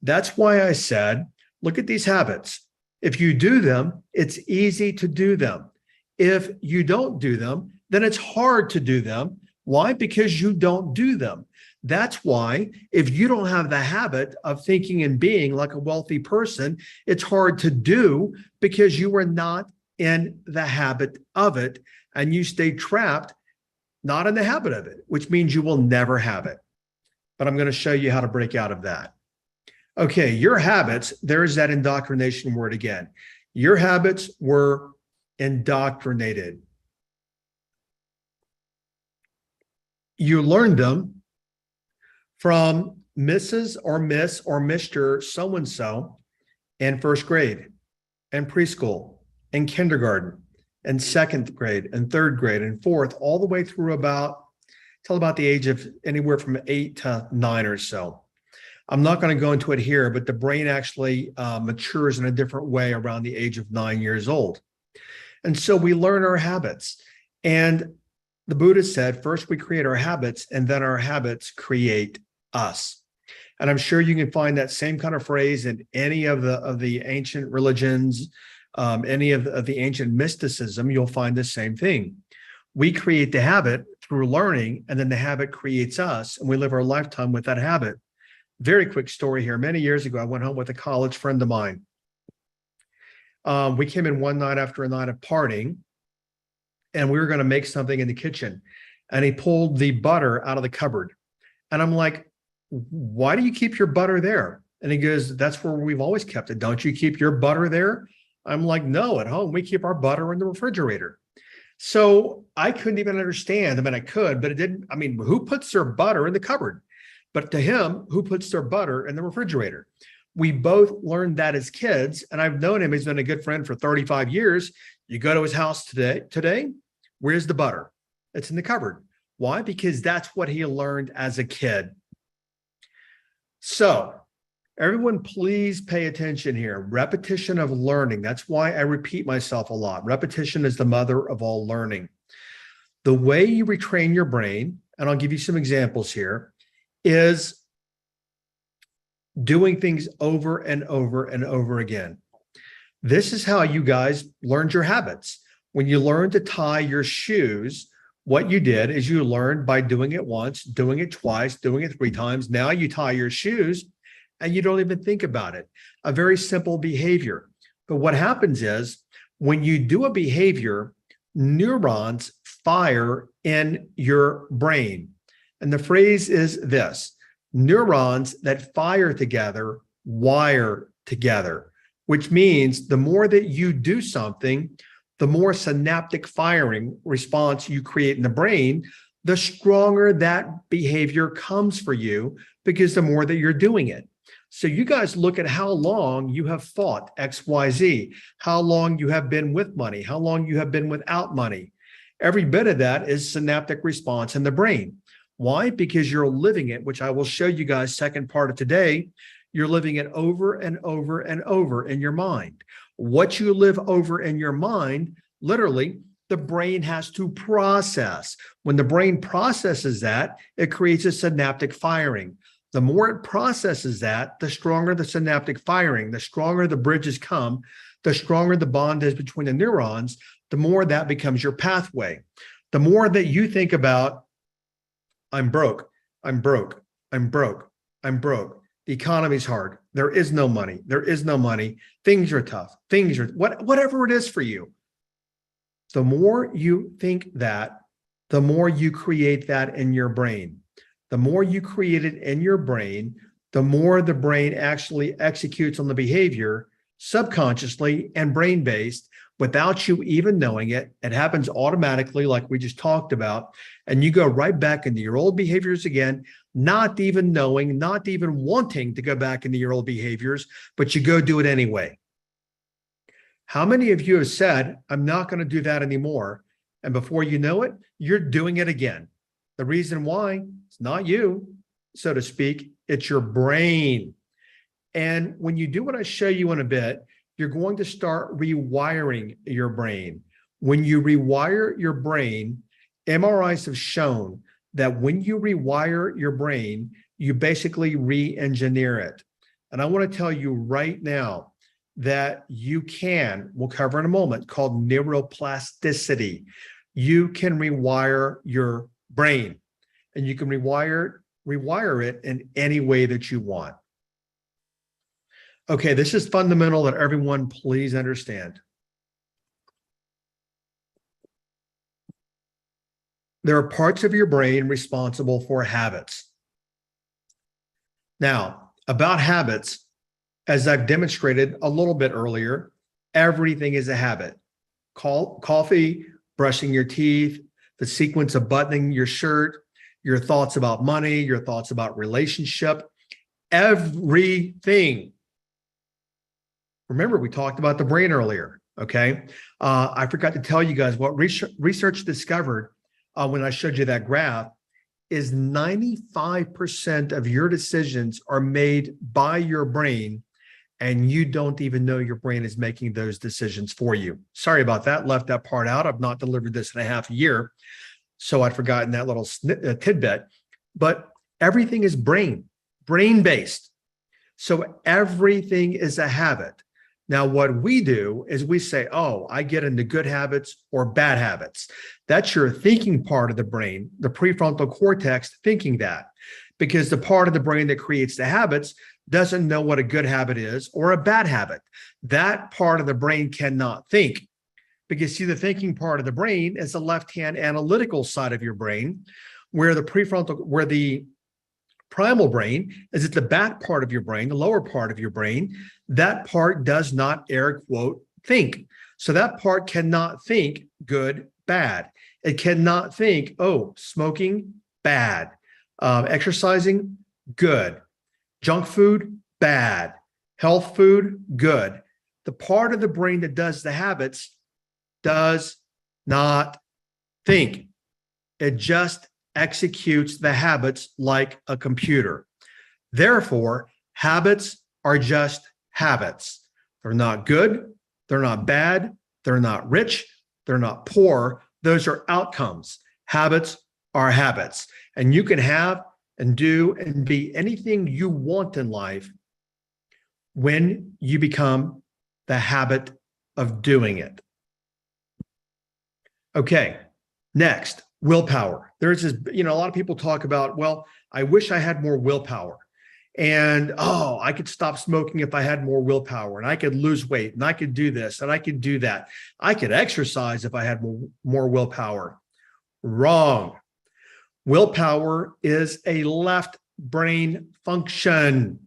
A: That's why I said, look at these habits. If you do them, it's easy to do them. If you don't do them, then it's hard to do them. Why? Because you don't do them. That's why if you don't have the habit of thinking and being like a wealthy person, it's hard to do because you are not in the habit of it and you stay trapped, not in the habit of it, which means you will never have it. But I'm going to show you how to break out of that. Okay, your habits, there's that indoctrination word again. Your habits were indoctrinated. You learned them from Mrs. or Miss or Mr. So-and-so in first grade and preschool and kindergarten and second grade and third grade and fourth, all the way through till about the age of anywhere from 8 to 9 or so. I'm not going to go into it here, but the brain actually matures in a different way around the age of 9 years old. And so we learn our habits. And the Buddha said, first we create our habits, and then our habits create us. And I'm sure you can find that same kind of phrase in any of the ancient religions, any of the ancient mysticism. You'll find the same thing. We create the habit through learning, and then the habit creates us, and we live our lifetime with that habit. Very quick story here. Many years ago, I went home with a college friend of mine. We came in one night after a night of partying, and we were going to make something in the kitchen. And he pulled the butter out of the cupboard. And I'm like, why do you keep your butter there? And he goes, that's where we've always kept it. Don't you keep your butter there? I'm like, no, at home, we keep our butter in the refrigerator. So I couldn't even understand. I mean, I could, but it didn't. I mean, who puts their butter in the cupboard? But to him, who puts their butter in the refrigerator? We both learned that as kids, and I've known him. He's been a good friend for 35 years. You go to his house today, where's the butter? It's in the cupboard. Why? Because that's what he learned as a kid. So everyone, please pay attention here. Repetition of learning. That's why I repeat myself a lot. Repetition is the mother of all learning. The way you retrain your brain, and I'll give you some examples here, is doing things over and over and over again. This is how you guys learned your habits. When you learned to tie your shoes, what you did is you learned by doing it once, doing it twice, doing it 3 times. Now you tie your shoes and you don't even think about it. A very simple behavior. But what happens is when you do a behavior, neurons fire in your brain. And the phrase is this: neurons that fire together wire together, which means the more that you do something, the more synaptic firing response you create in the brain, the stronger that behavior comes for you, because the more that you're doing it. So you guys look at how long you have fought XYZ, how long you have been with money, how long you have been without money. Every bit of that is synaptic response in the brain. Why? Because you're living it, which I will show you guys second part of today. You're living it over and over and over in your mind. What you live over in your mind, literally, the brain has to process. When the brain processes that, it creates a synaptic firing. The more it processes that, the stronger the synaptic firing, the stronger the bridges come, the stronger the bond is between the neurons, the more that becomes your pathway. The more that you think about, I'm broke, I'm broke, I'm broke, I'm broke. The economy's hard. There is no money. There is no money. Things are tough. Things are whatever it is for you. The more you think that, the more you create that in your brain. The more you create it in your brain, the more the brain actually executes on the behavior subconsciously and brain-based without you even knowing it. It happens automatically, like we just talked about, and you go right back into your old behaviors again, not even knowing, not even wanting to go back into your old behaviors, but you go do it anyway. How many of you have said, I'm not going to do that anymore? And before you know it, you're doing it again. The reason why, it's not you, so to speak, it's your brain. And when you do what I show you in a bit, you're going to start rewiring your brain. When you rewire your brain, MRIs have shown that when you rewire your brain, you basically re-engineer it. And I want to tell you right now that you can, we'll cover in a moment, called neuroplasticity. You can rewire your brain, and you can rewire rewire it in any way that you want. Okay, this is fundamental that everyone please understand. There are parts of your brain responsible for habits. Now, about habits, as I've demonstrated a little bit earlier, everything is a habit. Coffee, brushing your teeth, the sequence of buttoning your shirt, your thoughts about money, your thoughts about relationship, everything. Remember, we talked about the brain earlier, okay? I forgot to tell you guys what research discovered when I showed you that graph is 95% of your decisions are made by your brain, and you don't even know your brain is making those decisions for you. Sorry about that, left that part out. I've not delivered this in a half a year, so I'd forgotten that little tidbit. But everything is brain-based. So everything is a habit. Now, what we do is we say, oh, I get into good habits or bad habits. That's your thinking part of the brain, the prefrontal cortex thinking that, because the part of the brain that creates the habits doesn't know what a good habit is or a bad habit. That part of the brain cannot think, because see, the thinking part of the brain is the left-hand analytical side of your brain, where the primal brain is at the back part of your brain, the lower part of your brain. That part does not, air quote, think. So that part cannot think good, bad. It cannot think, oh, smoking, bad. Exercising, good. Junk food, bad. Health food, good. The part of the brain that does the habits does not think. It just executes the habits like a computer. Therefore, habits are just habits. They're not good. They're not bad. They're not rich. They're not poor. Those are outcomes. Habits are habits. And you can have and do and be anything you want in life when you become the habit of doing it. Okay, next, willpower. There's this, a lot of people talk about, well, I wish I had more willpower. And, oh, I could stop smoking if I had more willpower, and I could lose weight, and I could do this, and I could do that. I could exercise if I had more willpower. Wrong. Willpower is a left brain function.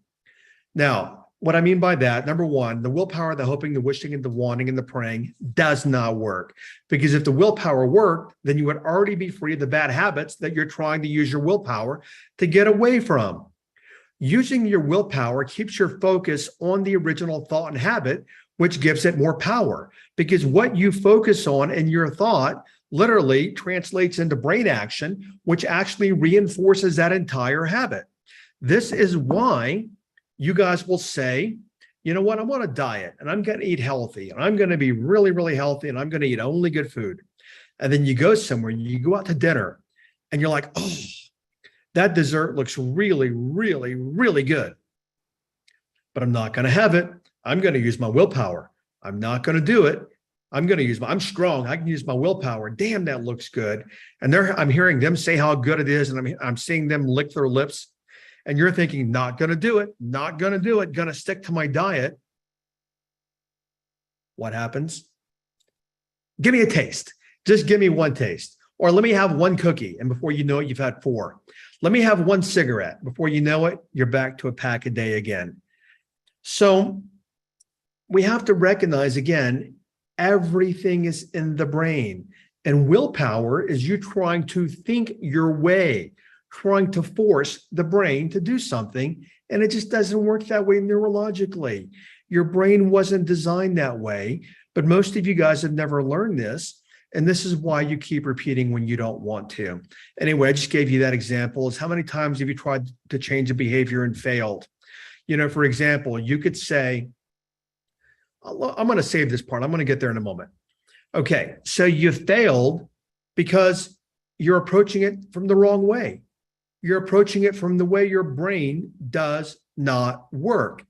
A: Now, what I mean by that, number one, the willpower, the hoping, the wishing, and the wanting, and the praying does not work. Because if the willpower worked, then you would already be free of the bad habits that you're trying to use your willpower to get away from. Using your willpower keeps your focus on the original thought and habit, which gives it more power. Because what you focus on in your thought literally translates into brain action, which actually reinforces that entire habit. This is why you guys will say, you know what, I'm on a diet and I'm going to eat healthy and I'm going to be really, really healthy and I'm going to eat only good food. And then you go somewhere, you go out to dinner and you're like, oh, that dessert looks really, really, really good. But I'm not going to have it. I'm going to use my willpower. I'm not going to do it. I'm strong. I can use my willpower. Damn, that looks good. And I'm hearing them say how good it is. And I'm seeing them lick their lips. And you're thinking, not going to do it, not going to do it, going to stick to my diet. What happens? Give me a taste. Just give me one taste. Or let me have one cookie. And before you know it, you've had 4. Let me have one cigarette. Before you know it, you're back to a pack a day again. So we have to recognize, again, everything is in the brain. And willpower is you trying to think your way, trying to force the brain to do something. And it just doesn't work that way neurologically. Your brain wasn't designed that way. But most of you guys have never learned this. And this is why you keep repeating when you don't want to. Anyway, I just gave you that example. Is how many times have you tried to change a behavior and failed? For example, you could say, I'm going to save this part. I'm going to get there in a moment. Okay, so you failed because you're approaching it from the wrong way. You're approaching it from the way your brain does not work.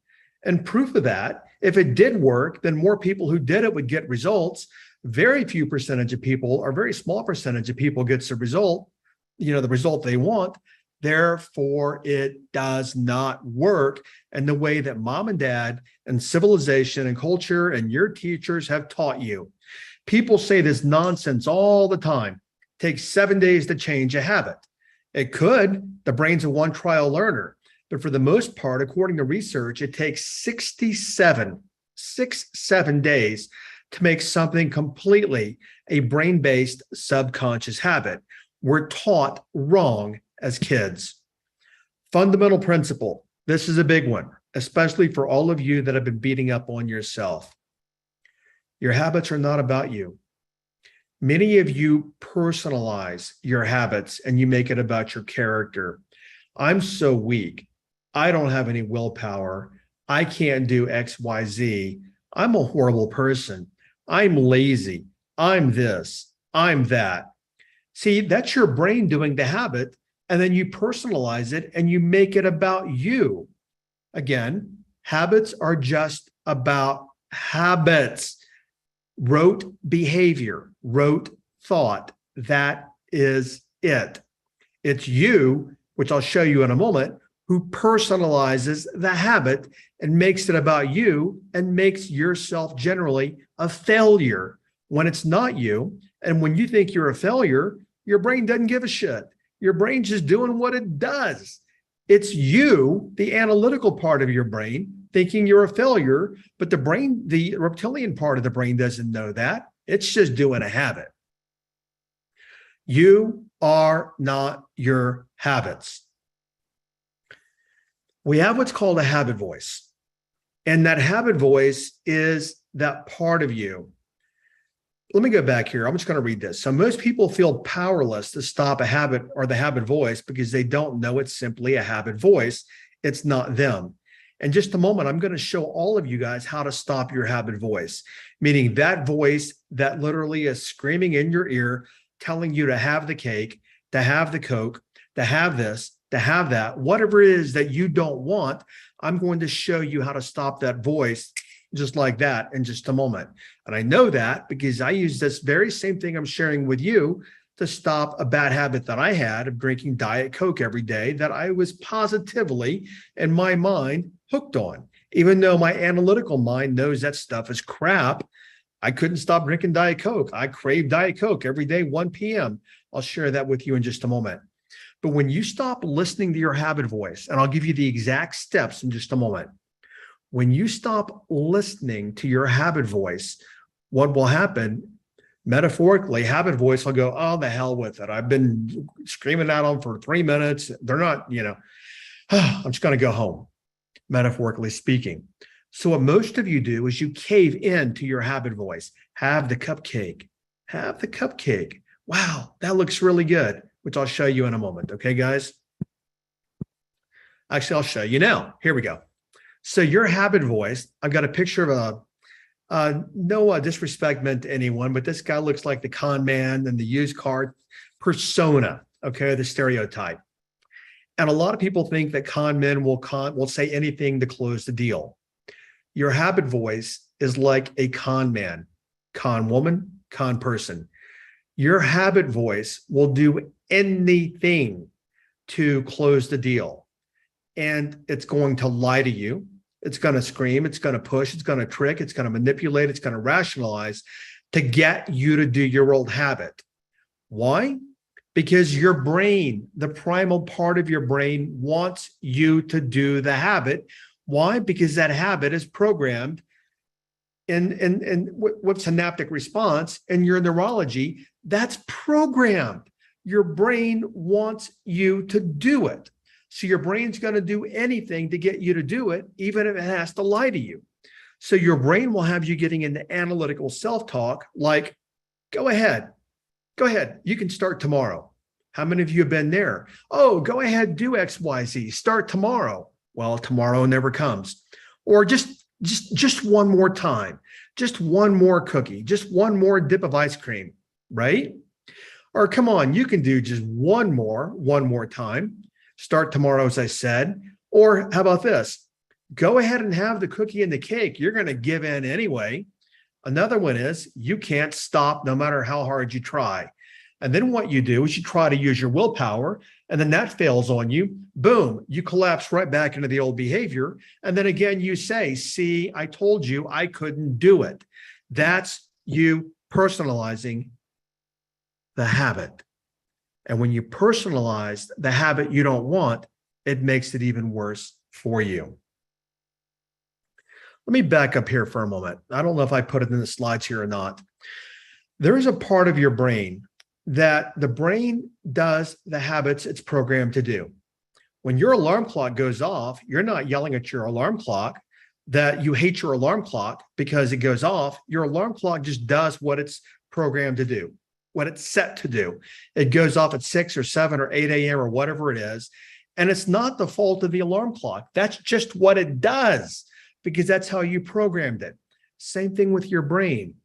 A: And proof of that, if it did work, then more people who did it would get results. Very few percentage of people, or very small percentage of people gets the result, the result they want. Therefore, it does not work in the way that mom and dad and civilization and culture and your teachers have taught you. People say this nonsense all the time. It takes 7 days to change a habit. It could. The brain's a one trial learner. But for the most part, according to research, it takes 67 days to make something completely a brain-based subconscious habit. We're taught wrong as kids. Fundamental principle. This is a big one, especially for all of you that have been beating up on yourself. Your habits are not about you. Many of you personalize your habits and you make it about your character. I'm so weak. I don't have any willpower. I can't do X, Y, Z. I'm a horrible person. I'm lazy. I'm this. I'm that. See, that's your brain doing the habit, and then you personalize it and you make it about you. Again, habits are just about habits. Rote behavior, rote thought. That is it. It's you, which I'll show you in a moment, who personalizes the habit and makes it about you and makes yourself generally a failure when it's not you. And when you think you're a failure, your brain doesn't give a shit. Your brain's just doing what it does. It's you, the analytical part of your brain, thinking you're a failure, but the brain, the reptilian part of the brain doesn't know that. It's just doing a habit. You are not your habits. We have what's called a habit voice. And that habit voice is that part of you. Let me go back here. I'm just going to read this. So most people feel powerless to stop a habit or the habit voice because they don't know it's simply a habit voice. It's not them. In just a moment, I'm going to show all of you guys how to stop your habit voice, meaning that voice that literally is screaming in your ear, telling you to have the cake, to have the Coke, to have this, to have that, whatever it is that you don't want. I'm going to show you how to stop that voice just like that in just a moment. And I know that because I use this very same thing I'm sharing with you to stop a bad habit that I had of drinking Diet Coke every day that I was positively in my mind hooked on. Even though my analytical mind knows that stuff is crap, I couldn't stop drinking Diet Coke. I crave Diet Coke every day, 1 p.m. I'll share that with you in just a moment. But when you stop listening to your habit voice, and I'll give you the exact steps in just a moment, when you stop listening to your habit voice, what will happen? Metaphorically, habit voice will go, oh, the hell with it. I've been screaming at them for 3 minutes. They're not, I'm just going to go home, metaphorically speaking. So what most of you do is you cave in to your habit voice. Have the cupcake. Have the cupcake. Wow, that looks really good, which I'll show you in a moment. Okay, guys? Actually, I'll show you now. Here we go. So your habit voice, I've got a picture of no disrespect meant to anyone, but this guy looks like the con man and the used car persona, okay, the stereotype. And a lot of people think that con men will say anything to close the deal. Your habit voice is like a con man, con woman, con person. Your habit voice will do anything to close the deal. And it's going to lie to you. It's going to scream. It's going to push. It's going to trick. It's going to manipulate. It's going to rationalize to get you to do your old habit. Why? Because your brain, the primal part of your brain, wants you to do the habit. Why? Because that habit is programmed with synaptic response in your neurology. That's programmed. Your brain wants you to do it. So your brain's going to do anything to get you to do it, even if it has to lie to you. So your brain will have you getting into analytical self-talk like, go ahead. You can start tomorrow. How many of you have been there? Oh, go ahead, do X, Y, Z. Start tomorrow. Well, tomorrow never comes. Or just one more time. Just one more cookie. Just one more dip of ice cream, right? Or come on, you can do just one more time. Start tomorrow, as I said. Or how about this? Go ahead and have the cookie and the cake. You're going to give in anyway. Another one is you can't stop no matter how hard you try. And then what you do is you try to use your willpower, and then that fails on you. Boom, you collapse right back into the old behavior. And then again, you say, see, I told you I couldn't do it. That's you personalizing the habit. And when you personalize the habit you don't want, it makes it even worse for you. Let me back up here for a moment. I don't know if I put it in the slides here or not. There is a part of your brain that the brain does the habits it's programmed to do. When your alarm clock goes off, you're not yelling at your alarm clock that you hate your alarm clock because it goes off. Your alarm clock just does what it's programmed to do, what it's set to do. It goes off at 6 or 7 or 8 a.m. or whatever it is. And it's not the fault of the alarm clock. That's just what it does because that's how you programmed it. Same thing with your brain.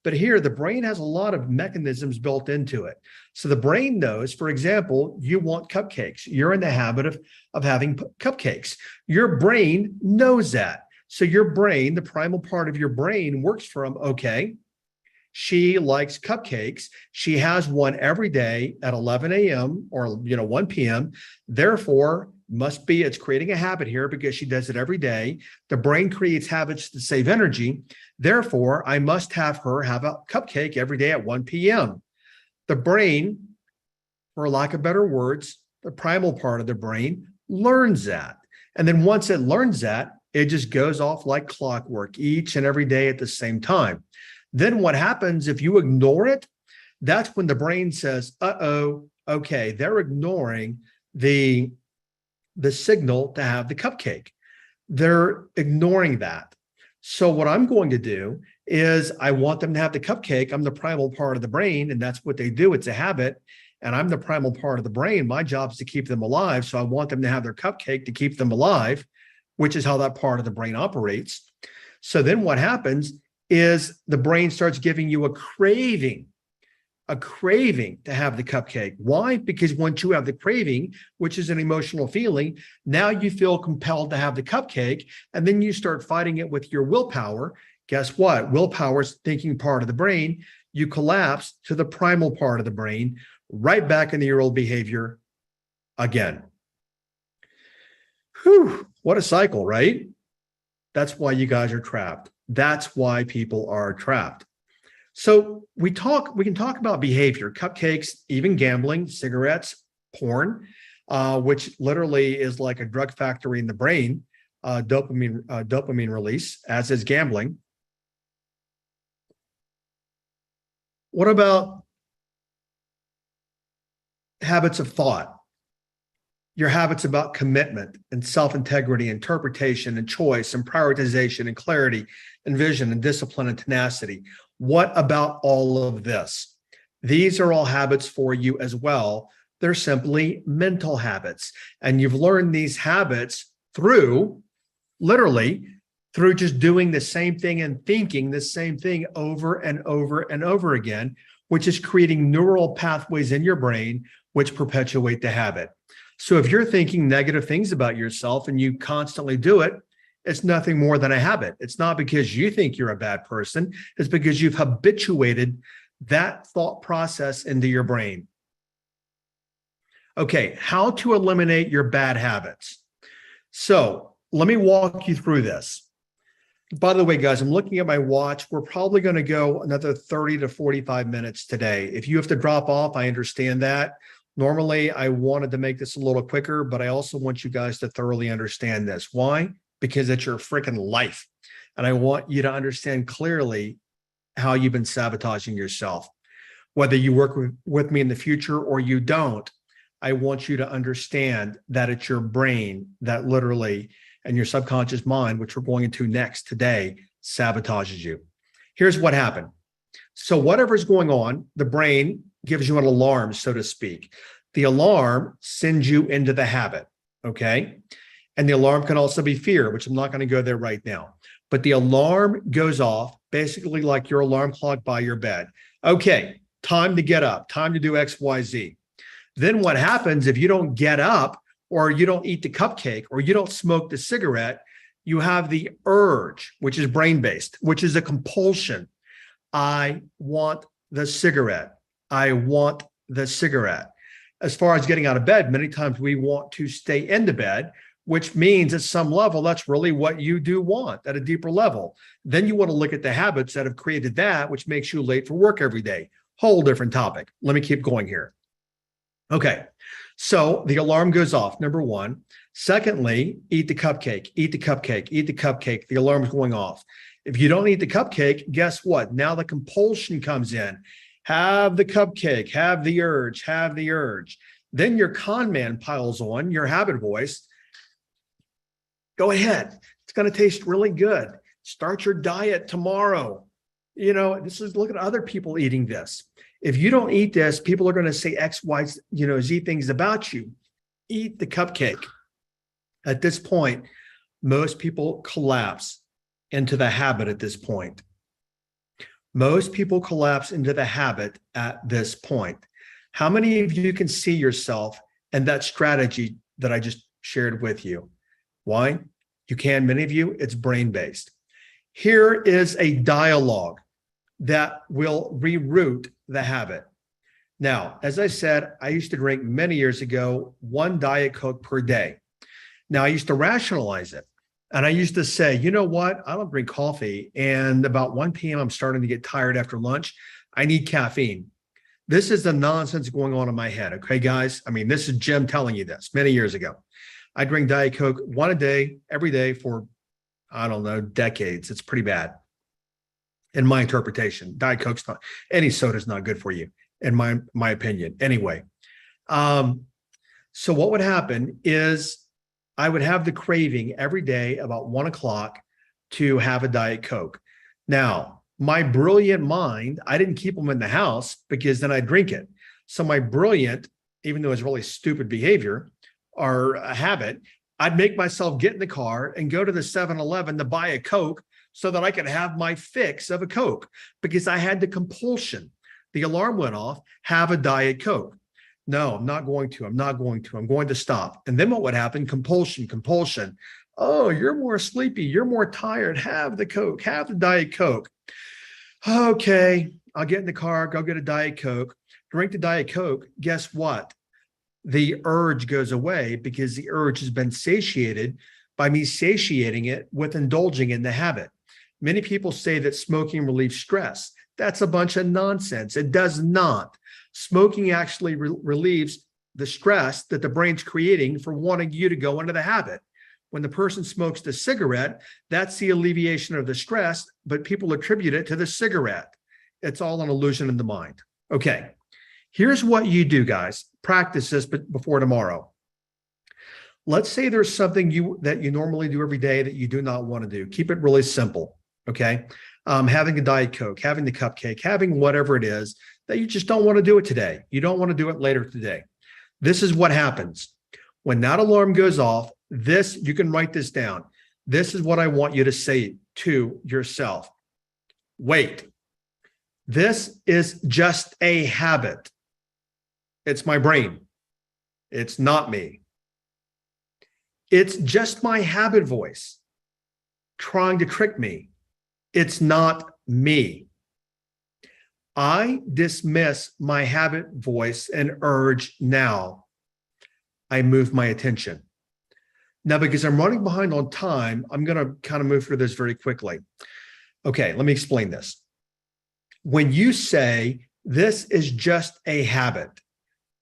A: But here, the brain has a lot of mechanisms built into it. So the brain knows, for example, you want cupcakes. You're in the habit of having cupcakes. Your brain knows that. So your brain, the primal part of your brain works from, okay, she likes cupcakes. She has one every day at 11 a.m. or 1 p.m. Therefore, must be it's creating a habit here because she does it every day. The brain creates habits to save energy. Therefore, I must have her have a cupcake every day at 1 p.m. The brain, for lack of better words, the primal part of the brain learns that. And then once it learns that, it just goes off like clockwork each and every day at the same time. Then what happens if you ignore it? That's when the brain says, uh-oh, okay, they're ignoring the signal to have the cupcake. They're ignoring that. So what I'm going to do is I want them to have the cupcake. I'm the primal part of the brain, and that's what they do. It's a habit, and I'm the primal part of the brain. My job is to keep them alive, so I want them to have their cupcake to keep them alive, which is how that part of the brain operates. So then what happens is the brain starts giving you a craving to have the cupcake. Why? Because once you have the craving, which is an emotional feeling, now you feel compelled to have the cupcake, and then you start fighting it with your willpower. Guess what? Willpower is the thinking part of the brain. You collapse to the primal part of the brain, right back into your old behavior again. Whew, what a cycle, right? That's why you guys are trapped. That's why people are trapped. So we can talk about behavior, cupcakes, even gambling, cigarettes, porn, which literally is like a drug factory in the brain, dopamine release, as is gambling. What about habits of thought? Your habits about commitment and self-integrity, interpretation and choice and prioritization and clarity and vision and discipline and tenacity. What about all of this? These are all habits for you as well. They're simply mental habits. And you've learned these habits literally through just doing the same thing and thinking the same thing over and over and over again, which is creating neural pathways in your brain, which perpetuate the habit. So if you're thinking negative things about yourself and you constantly do it, it's nothing more than a habit. It's not because you think you're a bad person. It's because you've habituated that thought process into your brain. Okay, how to eliminate your bad habits. So let me walk you through this. By the way, guys, I'm looking at my watch. We're probably going to go another 30 to 45 minutes today. If you have to drop off, I understand that. Normally, I wanted to make this a little quicker, but I also want you guys to thoroughly understand this. Why? Because it's your freaking life. And I want you to understand clearly how you've been sabotaging yourself. Whether you work with me in the future or you don't, I want you to understand that it's your brain that literally, and your subconscious mind, which we're going into next today, sabotages you. Here's what happened. So whatever's going on, the brain gives you an alarm, so to speak. The alarm sends you into the habit, okay? And the alarm can also be fear, which I'm not going to go there right now. But the alarm goes off basically like your alarm clock by your bed. Okay, time to get up, time to do X, Y, Z. Then what happens if you don't get up or you don't eat the cupcake or you don't smoke the cigarette? You have the urge, which is brain-based, which is a compulsion. I want the cigarette. I want the cigarette. As far as getting out of bed, many times we want to stay into bed, which means at some level, that's really what you do want at a deeper level. Then you want to look at the habits that have created that, which makes you late for work every day. Whole different topic. Let me keep going here. Okay. So the alarm goes off, number one. Secondly, eat the cupcake, eat the cupcake, eat the cupcake. The alarm's going off. If you don't eat the cupcake, guess what? Now the compulsion comes in. Have the cupcake, have the urge, have the urge. Then your con man piles on, your habit voice. Go ahead. It's going to taste really good. Start your diet tomorrow. Look at other people eating this. If you don't eat this, people are going to say X, Y, Z things about you. Eat the cupcake. At this point, most people collapse into the habit at this point. Most people collapse into the habit at this point. How many of you can see yourself in that strategy that I just shared with you? Why? You can, many of you, it's brain-based. Here is a dialogue that will reroute the habit. Now, as I said, I used to drink many years ago, 1 Diet Coke per day. Now, I used to rationalize it. And I used to say, you know what? I don't drink coffee. And about 1 p.m., I'm starting to get tired after lunch. I need caffeine. This is the nonsense going on in my head. Okay, guys? I mean, this is Jim telling you this many years ago. I drink Diet Coke 1 a day, every day for, I don't know, decades. It's pretty bad in my interpretation. Diet Coke's not, any soda's not good for you, in my opinion. Anyway, so what would happen is I would have the craving every day about 1 o'clock to have a Diet Coke. Now, my brilliant mind, I didn't keep them in the house because then I'd drink it. So my brilliant, even though it's really stupid behavior or a habit, I'd make myself get in the car and go to the 7-Eleven to buy a Coke so that I could have my fix of a Coke because I had the compulsion. The alarm went off, have a Diet Coke. No, I'm not going to. I'm not going to. I'm going to stop. And then what would happen? Compulsion, compulsion. Oh, you're more sleepy. You're more tired. Have the Coke. Have the Diet Coke. Okay, I'll get in the car, go get a Diet Coke, drink the Diet Coke. Guess what? The urge goes away because the urge has been satiated by me satiating it with indulging in the habit. Many people say that smoking relieves stress. That's a bunch of nonsense. It does not. Smoking actually relieves the stress that the brain's creating for wanting you to go into the habit. When the person smokes the cigarette, that's the alleviation of the stress, but people attribute it to the cigarette. It's all an illusion in the mind. Okay, here's what you do, guys. Practice this before tomorrow. Let's say there's something that you normally do every day that you do not want to do. Keep it really simple, okay? Having a Diet Coke, having the cupcake, having whatever it is that you just don't want to do it today. You don't want to do it later today. This is what happens. When that alarm goes off, you can write this down. This is what I want you to say to yourself. Wait, this is just a habit. It's my brain. It's not me. It's just my habit voice trying to trick me. It's not me. I dismiss my habit voice and urge now. I move my attention. Now, because I'm running behind on time, I'm going to kind of move through this very quickly. Okay, let me explain this. When you say this is just a habit,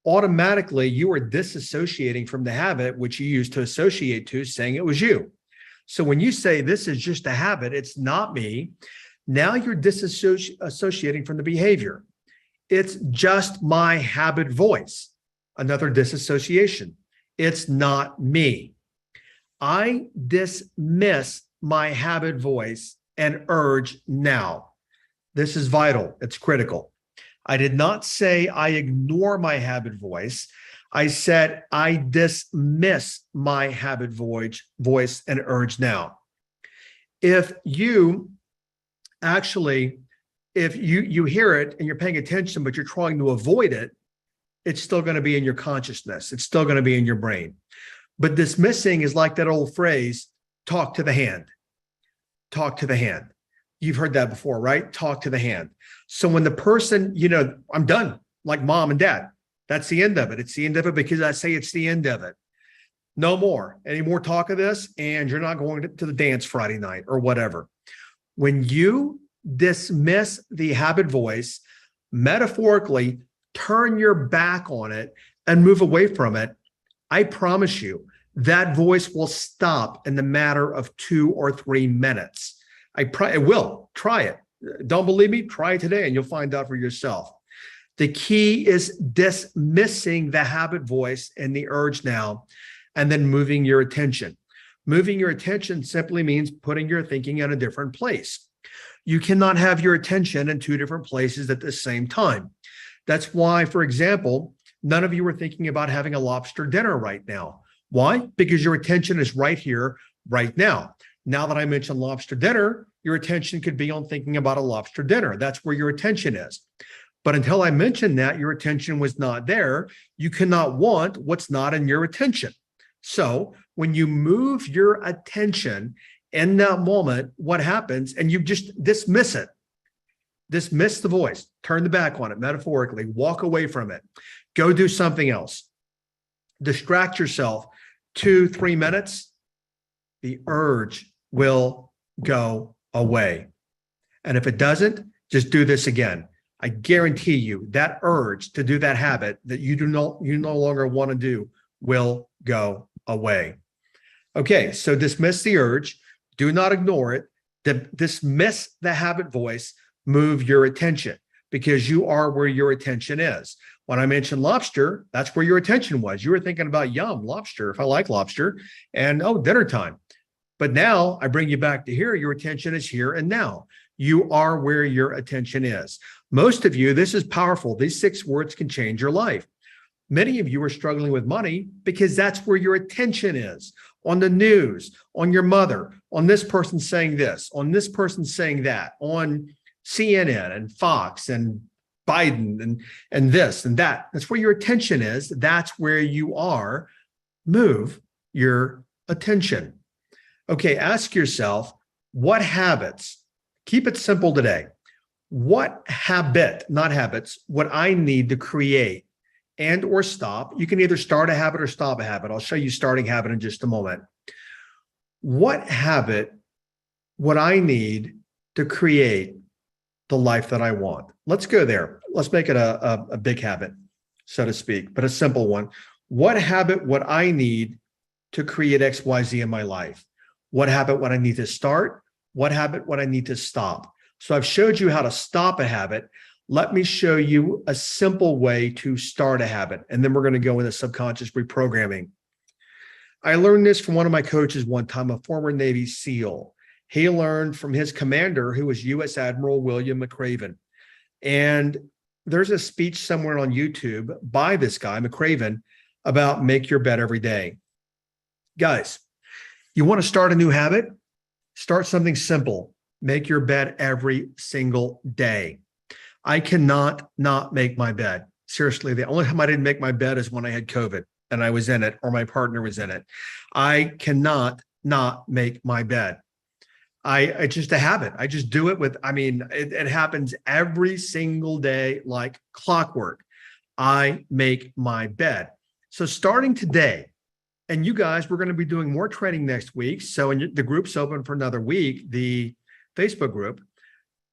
A: automatically you are disassociating from the habit which you used to associate to, saying it was you. So when you say this is just a habit, it's not me, now you're disassociating from the behavior. It's just my habit voice. Another disassociation. It's not me. I dismiss my habit voice and urge now. This is vital. It's critical. I did not say I ignore my habit voice. I said I dismiss my habit voice and urge now. If you hear it and you're paying attention, but you're trying to avoid it, it's still going to be in your consciousness. It's still going to be in your brain. But dismissing is like that old phrase, talk to the hand. Talk to the hand. You've heard that before, right? Talk to the hand. So when the person, I'm done. like mom and dad. That's the end of it. It's the end of it because I say it's the end of it. No more. Any more talk of this, and you're not going to the dance Friday night or whatever. When you dismiss the habit voice, metaphorically turn your back on it and move away from it, I promise you that voice will stop in the matter of 2 or 3 minutes. It will. Try it. Don't believe me? Try it today and you'll find out for yourself. The key is dismissing the habit voice and the urge now, and then moving your attention. Moving your attention simply means putting your thinking in a different place. You cannot have your attention in 2 different places at the same time. That's why, for example, none of you are thinking about having a lobster dinner right now. Why? Because your attention is right here, right now. Now that I mentioned lobster dinner, your attention could be on thinking about a lobster dinner. That's where your attention is. But until I mentioned that, your attention was not there. You cannot want what's not in your attention. So when you move your attention in that moment, what happens? And you just dismiss it. Dismiss the voice, turn the back on it, metaphorically, walk away from it, go do something else. Distract yourself 2-3 minutes, the urge will go away. And if it doesn't, just do this again. I guarantee you that urge to do that habit that you no longer want to do will go away. Okay, so dismiss the urge, do not ignore it, dismiss the habit voice, move your attention, because you are where your attention is. When I mentioned lobster, that's where your attention was. You were thinking about yum, lobster, if I like lobster, and oh, dinner time. But now I bring you back to here, your attention is here and now. You are where your attention is. Most of you, this is powerful. These 6 words can change your life. Many of you are struggling with money because that's where your attention is. On the news, on your mother, on this person saying this, on this person saying that, on CNN and Fox and Biden and this and that. That's where your attention is. That's where you are. Move your attention. Okay, ask yourself, what habits, keep it simple today. What habit, not habits, what I need to create and or stop. You can either start a habit or stop a habit. I'll show you starting habit in just a moment. What habit would I need to create the life that I want? Let's go there. Let's make it a big habit, so to speak, but a simple one. What habit would I need to create XYZ in my life? What habit would I need to start? What habit would I need to stop? So I've showed you how to stop a habit. Let me show you a simple way to start a habit. And then we're going to go into subconscious reprogramming. I learned this from one of my coaches one time, a former Navy SEAL. He learned from his commander, who was U.S. Admiral William McRaven. And there's a speech somewhere on YouTube by this guy, McRaven, about make your bed every day. Guys, you want to start a new habit? Start something simple. Make your bed every single day. I cannot not make my bed. Seriously, the only time I didn't make my bed is when I had COVID and I was in it or my partner was in it. I cannot not make my bed. It's just a habit. I just do it with, it happens every single day like clockwork. I make my bed. So starting today, and you guys, we're going to be doing more training next week. So the group's open for another week, the Facebook group.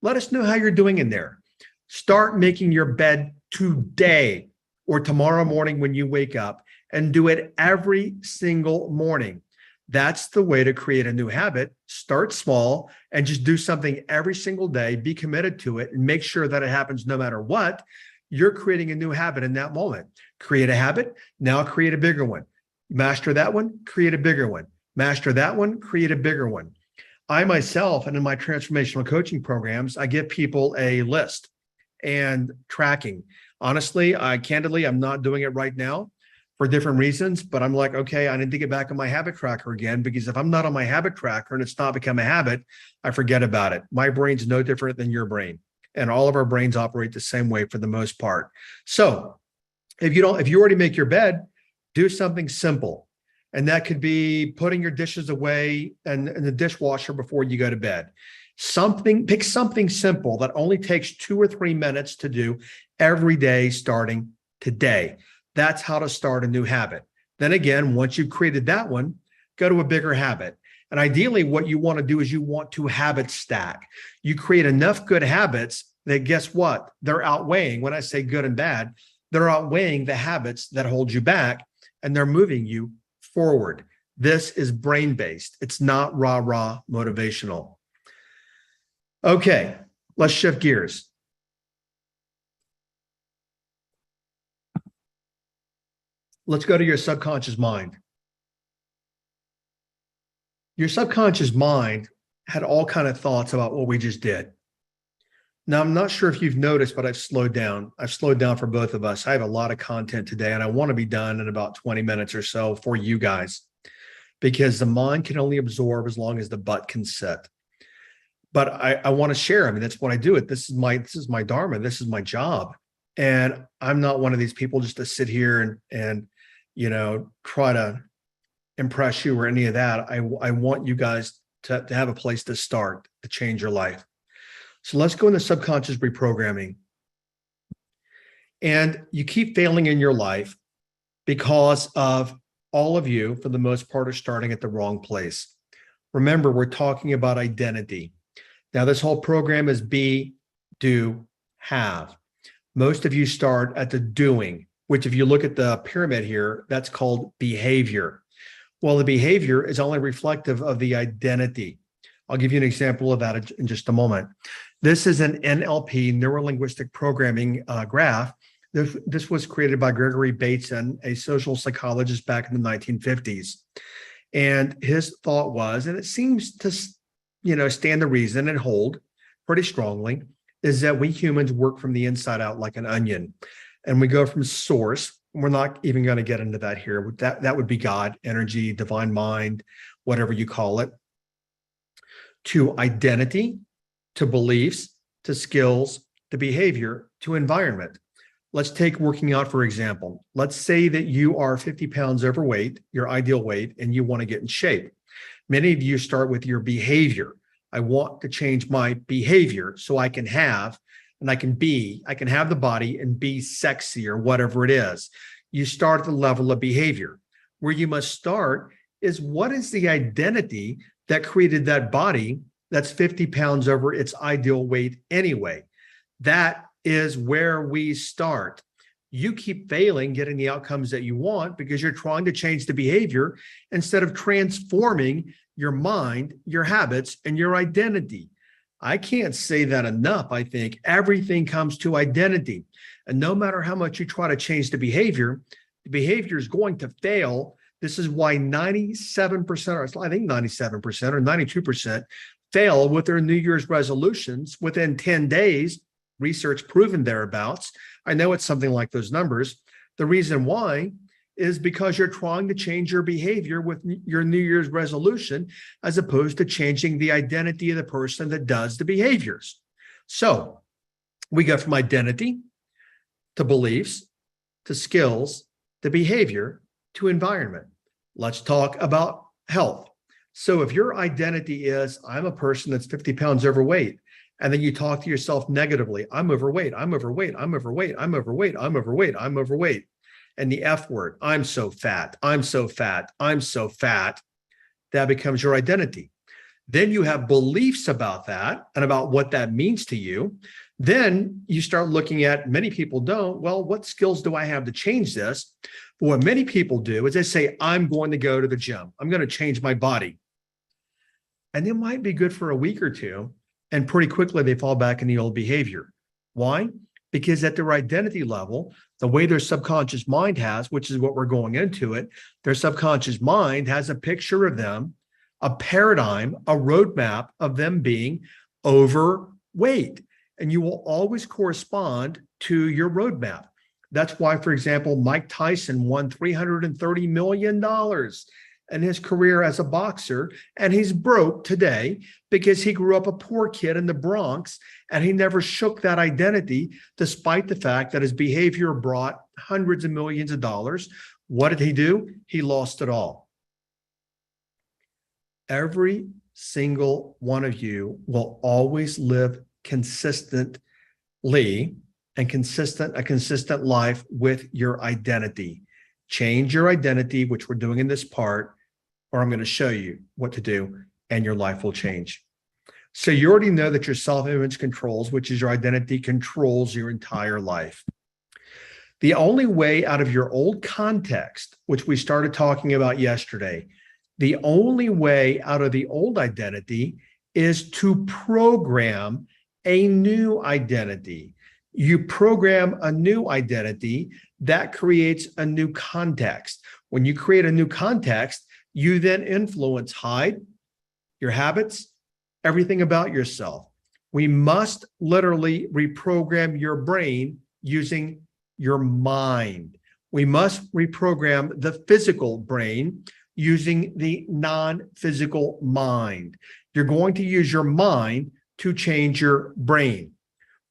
A: Let us know how you're doing in there. Start making your bed today or tomorrow morning when you wake up, and do it every single morning. That's the way to create a new habit. Start small and just do something every single day. Be committed to it and make sure that it happens no matter what. You're creating a new habit in that moment. Create a habit, now create a bigger one. Master that one, create a bigger one. Master that one, create a bigger one. I myself, and in my transformational coaching programs, I give people a list and tracking. Honestly, candidly, I'm not doing it right now for different reasons, but I'm like, okay, I need to get back on my habit tracker again, because if I'm not on my habit tracker and it's not become a habit, I forget about it. My brain's no different than your brain, and all of our brains operate the same way for the most part. So if you already make your bed, do something simple. And that could be putting your dishes away and in the dishwasher before you go to bed. Pick something simple that only takes 2 or 3 minutes to do every day starting today. That's how to start a new habit. Then again, once you've created that one, go to a bigger habit. And ideally, what you want to do is you want to habit stack. You create enough good habits that, guess what? They're outweighing, when I say good and bad, they're outweighing the habits that hold you back, and they're moving you forward. This is brain-based. It's not rah-rah motivational. Okay, let's shift gears. Let's go to your subconscious mind. Your subconscious mind had all kinds of thoughts about what we just did. Now, I'm not sure if you've noticed, but I've slowed down. I've slowed down for both of us. I have a lot of content today, and I want to be done in about 20 minutes or so for you guys, because the mind can only absorb as long as the butt can sit. But I want to share. I mean, that's what I do. This is my dharma. This is my job. And I'm not one of these people just to sit here and try to impress you or any of that. I want you guys to have a place to start to change your life. So let's go into subconscious reprogramming. And you keep failing in your life because of all of you, for the most part, are starting at the wrong place. Remember, we're talking about identity. Now, this whole program is be, do, have. Most of you start at the doing, which if you look at the pyramid here, that's called behavior. Well, the behavior is only reflective of the identity. I'll give you an example of that in just a moment. This is an NLP, neuro-linguistic programming graph. This was created by Gregory Bateson, a social psychologist back in the 1950s. And his thought was, and it seems to stand to reason and hold pretty strongly, is that we humans work from the inside out like an onion. And we go from source. We're not even going to get into that here. That would be God, energy, divine mind, whatever you call it, to identity, to beliefs, to skills, to behavior, to environment. Let's take working out, for example. Let's say that you are 50 pounds overweight, your ideal weight, and you want to get in shape. Many of you start with your behavior. I want to change my behavior so I can have, and I can have the body and be sexy or whatever it is. You start at the level of behavior. Where you must start is, what is the identity that created that body that's 50 pounds over its ideal weight anyway? That is where we start. You keep failing getting the outcomes that you want because you're trying to change the behavior instead of transforming your mind, your habits, and your identity. I can't say that enough. I think everything comes to identity. And no matter how much you try to change the behavior is going to fail. This is why 97%, or I think 97% or 92% fail with their New Year's resolutions within 10 days. Research proven thereabouts. I know it's something like those numbers. The reason why is because you're trying to change your behavior with your New Year's resolution, as opposed to changing the identity of the person that does the behaviors. So we go from identity to beliefs, to skills, to behavior, to environment. Let's talk about health. So if your identity is, I'm a person that's 50 pounds overweight, and then you talk to yourself negatively, I'm overweight, I'm overweight, I'm overweight, I'm overweight, I'm overweight, I'm overweight. And the F word, I'm so fat, I'm so fat, I'm so fat, that becomes your identity. Then you have beliefs about that and about what that means to you. Then you start looking at, many people don't, well, what skills do I have to change this? But what many people do is they say, I'm going to go to the gym. I'm going to change my body. And it might be good for a week or two. And pretty quickly, they fall back in the old behavior. Why? Because at their identity level, the way their subconscious mind has, which is what we're going into it, their subconscious mind has a picture of them, a paradigm, a roadmap of them being overweight. And you will always correspond to your roadmap. That's why, for example, Mike Tyson won $330 million in his career as a boxer, and he's broke today because he grew up a poor kid in the Bronx, and he never shook that identity, despite the fact that his behavior brought hundreds of millions of dollars. What did he do? He lost it all. Every single one of you will always live consistently and a consistent life with your identity. Change your identity, which we're doing in this part, or I'm going to show you what to do, and your life will change. So you already know that your self-image controls, which is your identity, controls your entire life. The only way out of your old context, which we started talking about yesterday, the only way out of the old identity is to program a new identity. You program a new identity that creates a new context. When you create a new context, you then influence your habits, everything about yourself. We must literally reprogram your brain using your mind. We must reprogram the physical brain using the non-physical mind. You're going to use your mind to change your brain.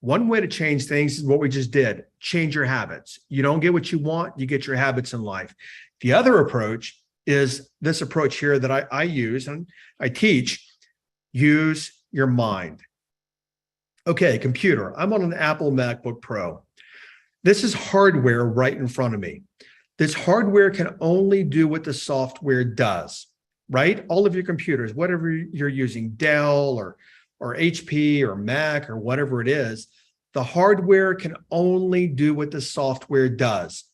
A: One way to change things is what we just did. Change your habits. You don't get what you want, you get your habits in life. The other approach is this approach here that I use and I teach. Use your mind. Okay, computer. I'm on an Apple MacBook Pro. This is hardware right in front of me. This hardware can only do what the software does, right? All of your computers, whatever you're using, Dell or HP or Mac or whatever it is, the hardware can only do what the software does.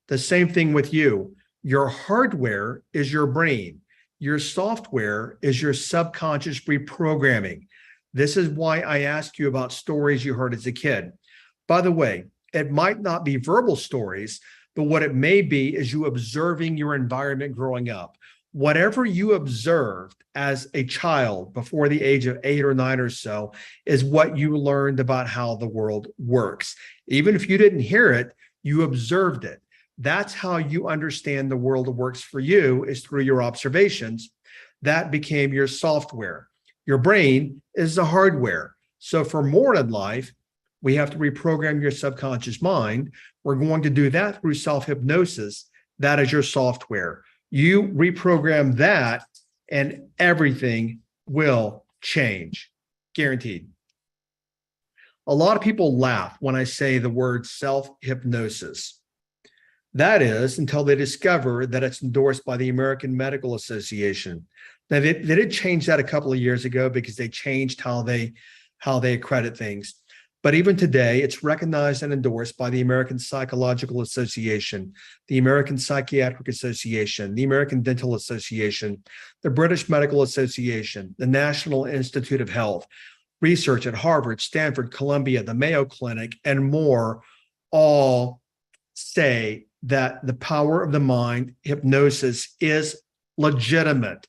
A: The same thing with you. Your hardware is your brain. Your software is your subconscious reprogramming. This is why I asked you about stories you heard as a kid. By the way, it might not be verbal stories, but what it may be is you observing your environment growing up. Whatever you observed as a child before the age of 8 or 9 or so is what you learned about how the world works. Even if you didn't hear it, you observed it. That's how you understand the world works for you, is through your observations. That became your software. Your brain is the hardware. So for more in life, we have to reprogram your subconscious mind. We're going to do that through self-hypnosis. That is your software. You reprogram that and everything will change. Guaranteed. A lot of people laugh when I say the word self-hypnosis. That is until they discover that it's endorsed by the American Medical Association. Now, they did change that a couple of years ago because they changed how they accredit things. But even today, it's recognized and endorsed by the American Psychological Association, the American Psychiatric Association, the American Dental Association, the British Medical Association, the National Institute of Health, research at Harvard, Stanford, Columbia, the Mayo Clinic, and more, all say that the power of the mind, hypnosis, is legitimate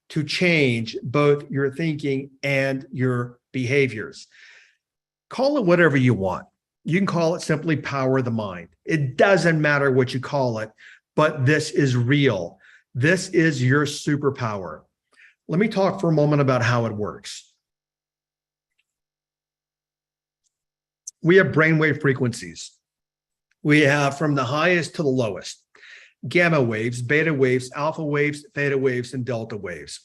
A: to change both your thinking and your behaviors. Call it whatever you want. You can call it simply power of the mind. It doesn't matter what you call it, but this is real. This is your superpower. Let me talk for a moment about how it works. We have brainwave frequencies. We have from the highest to the lowest: gamma waves, beta waves, alpha waves, theta waves, and delta waves.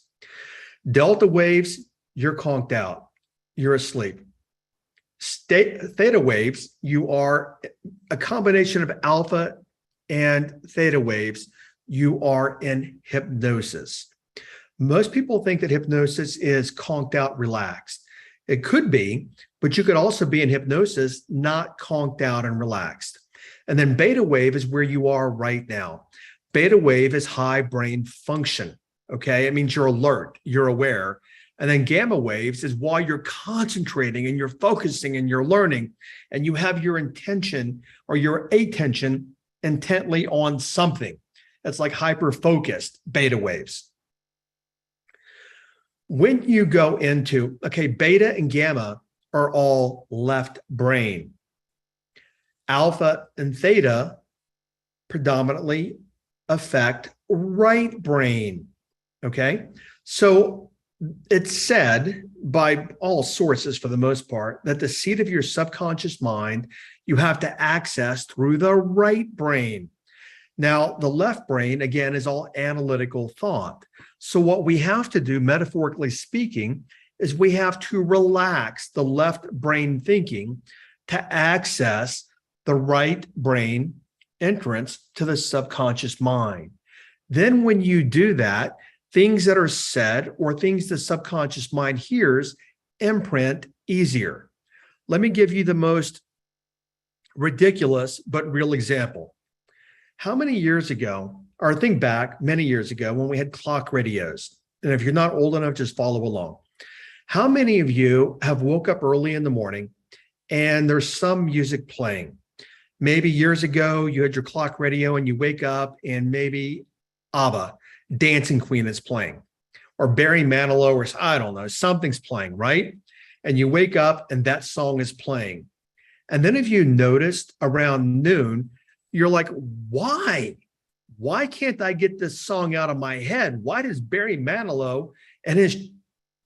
A: Delta waves, you're conked out. You're asleep. Theta waves, you are a combination of alpha and theta waves. You are in hypnosis. Most people think that hypnosis is conked out, relaxed. It could be, but you could also be in hypnosis, not conked out and relaxed. And then beta wave is where you are right now. Beta wave is high brain function. Okay, it means you're alert, you're aware. And then gamma waves is while you're concentrating and you're focusing and you're learning, and you have your intention or your attention intently on something. That's like hyper-focused beta waves. When you go into, okay, beta and gamma are all left brain. Alpha and theta predominantly affect right brain. Okay, so it's said by all sources for the most part that the seat of your subconscious mind you have to access through the right brain. Now, the left brain, again, is all analytical thought. So what we have to do, metaphorically speaking, is we have to relax the left brain thinking to access the right brain entrance to the subconscious mind. Then when you do that, things that are said or things the subconscious mind hears imprint easier. Let me give you the most ridiculous but real example. How many years ago, or think back many years ago when we had clock radios, and if you're not old enough, just follow along. How many of you have woke up early in the morning and there's some music playing? Maybe years ago, you had your clock radio and you wake up and maybe ABBA, Dancing Queen is playing, or Barry Manilow, or I don't know, something's playing, right? And you wake up and that song is playing. And then if you noticed around noon, you're like, why? Why can't I get this song out of my head? Why does Barry Manilow and his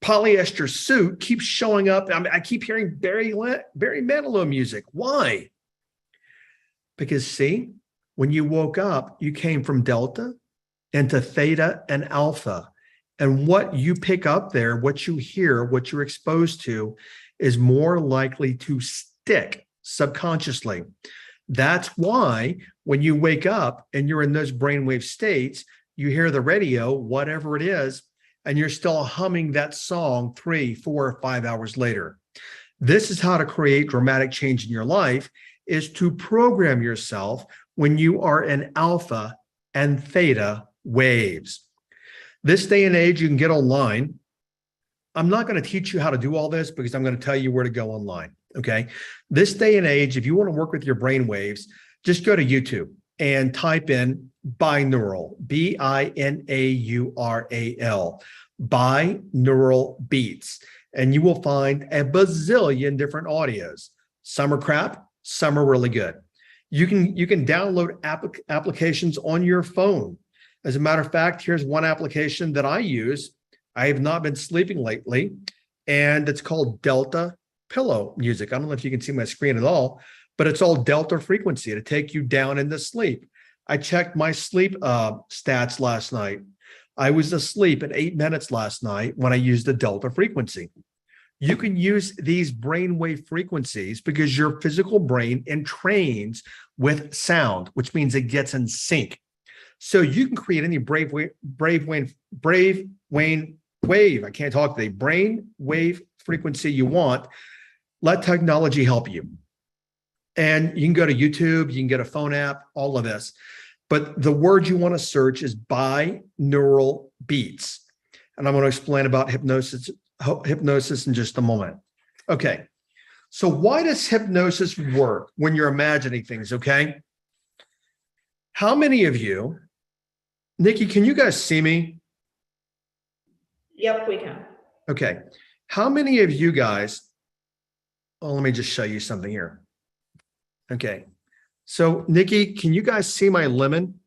A: polyester suit keep showing up? I keep hearing Barry Manilow music. Why? Because see, when you woke up, you came from delta into theta and alpha. And what you pick up there, what you hear, what you're exposed to is more likely to stick subconsciously. That's why when you wake up and you're in those brainwave states, you hear the radio, whatever it is, and you're still humming that song 3, 4, or 5 hours later. This is how to create dramatic change in your life, is to program yourself when you are in alpha and theta waves. This day and age, you can get online. I'm not going to teach you how to do all this because I'm going to tell you where to go online. Okay. This day and age, if you want to work with your brain waves, just go to YouTube and type in binaural, binaural, binaural beats, and you will find a bazillion different audios. Some are crap, some are really good. You can download applications on your phone. As a matter of fact, here's one application that I use. I have not been sleeping lately, and it's called Delta Pillow Music. I don't know if you can see my screen at all, but it's all delta frequency to take you down into sleep. I checked my sleep stats last night. I was asleep at 8 minutes last night when I used the delta frequency. You can use these brainwave frequencies because your physical brain entrains with sound, which means it gets in sync. So you can create any brave wave, I can't talk today, brain wave frequency you want. Let technology help you. And you can go to YouTube, you can get a phone app, all of this. But the word you want to search is binaural beats. And I'm going to explain about hypnosis in just a moment. Okay. So why does hypnosis work when you're imagining things, okay? How many of you, Nikki, can you guys see me?
B: Yep, we can.
A: Okay. How many of you guys, oh, let me just show you something here. Okay. So Nikki, can you guys see my lemon?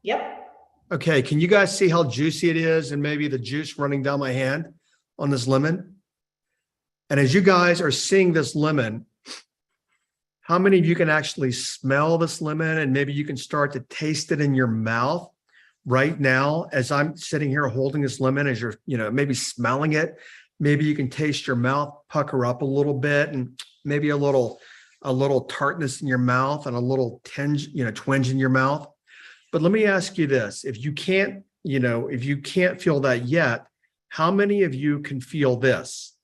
B: Yep.
A: Okay. Can you guys see how juicy it is and maybe the juice running down my hand on this lemon? And as you guys are seeing this lemon, how many of you can actually smell this lemon and maybe you can start to taste it in your mouth right now as I'm sitting here holding this lemon, as you're, maybe smelling it, maybe you can taste your mouth pucker up a little bit and maybe a little tartness in your mouth and a little twinge in your mouth. But let me ask you this, if you can't feel that yet, how many of you can feel this?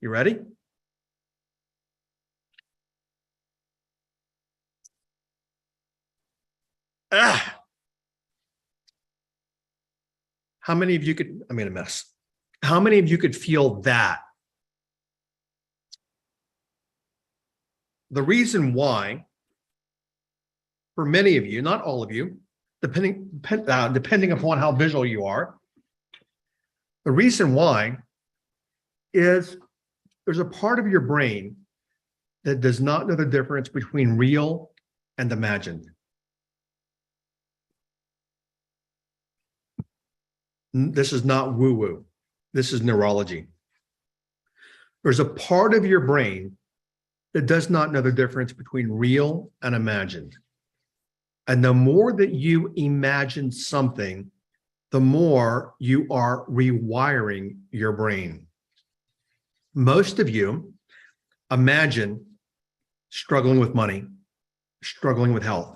A: You ready? How many of you could, I made a mess. How many of you could feel that? The reason why, for many of you, not all of you, depending upon how visual you are, the reason why is there's a part of your brain that does not know the difference between real and imagined. This is not woo-woo. This is neurology. There's a part of your brain that does not know the difference between real and imagined. And the more that you imagine something, the more you are rewiring your brain. Most of you imagine struggling with money, struggling with health.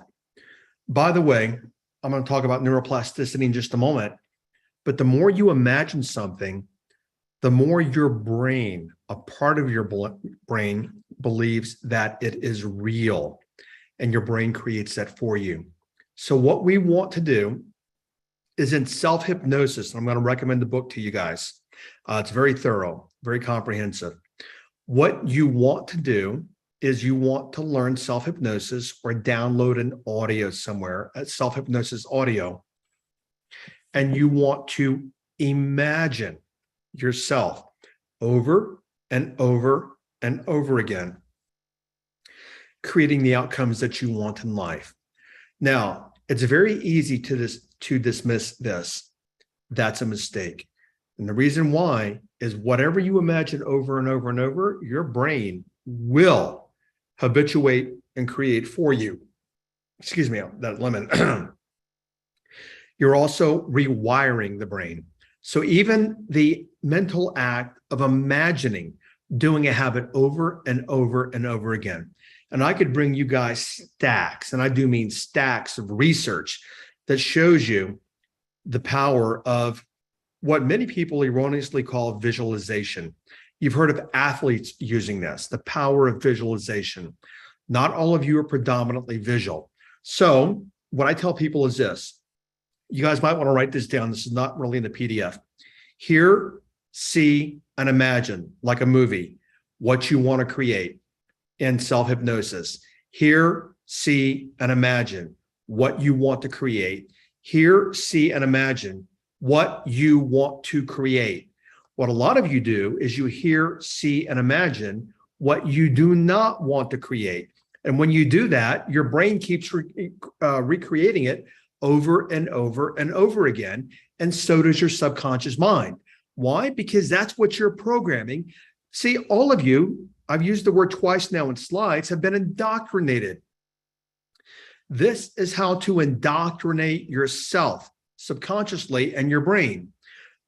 A: By the way, I'm going to talk about neuroplasticity in just a moment, but the more you imagine something, the more your brain, a part of your brain, believes that it is real, and your brain creates that for you. So what we want to do is in self-hypnosis, and I'm going to recommend the book to you guys. It's very thorough, very comprehensive. What you want to do is you want to learn self-hypnosis or download an audio somewhere, a self-hypnosis audio, and you want to imagine yourself over and over and over again, creating the outcomes that you want in life. Now, it's very easy to dismiss this. That's a mistake. And the reason why is whatever you imagine over and over and over, your brain will habituate and create for you. Excuse me, that lemon. You're also rewiring the brain. So even the mental act of imagining doing a habit over and over and over again. And I could bring you guys stacks, and I do mean stacks of research that shows you the power of what many people erroneously call visualization. You've heard of athletes using this, the power of visualization. Not all of you are predominantly visual. So what I tell people is this. You guys might want to write this down. This is not really in the PDF. Hear, see, and imagine, like a movie, what you want to create in self-hypnosis. Hear, see, and imagine what you want to create. Hear, see, and imagine what you want to create. What a lot of you do is you hear, see, and imagine what you do not want to create. And when you do that, your brain keeps recreating it over and over and over again. And so does your subconscious mind. Why? Because that's what you're programming. See, all of you, I've used the word twice now in slides, have been indoctrinated. This is how to indoctrinate yourself subconsciously and your brain.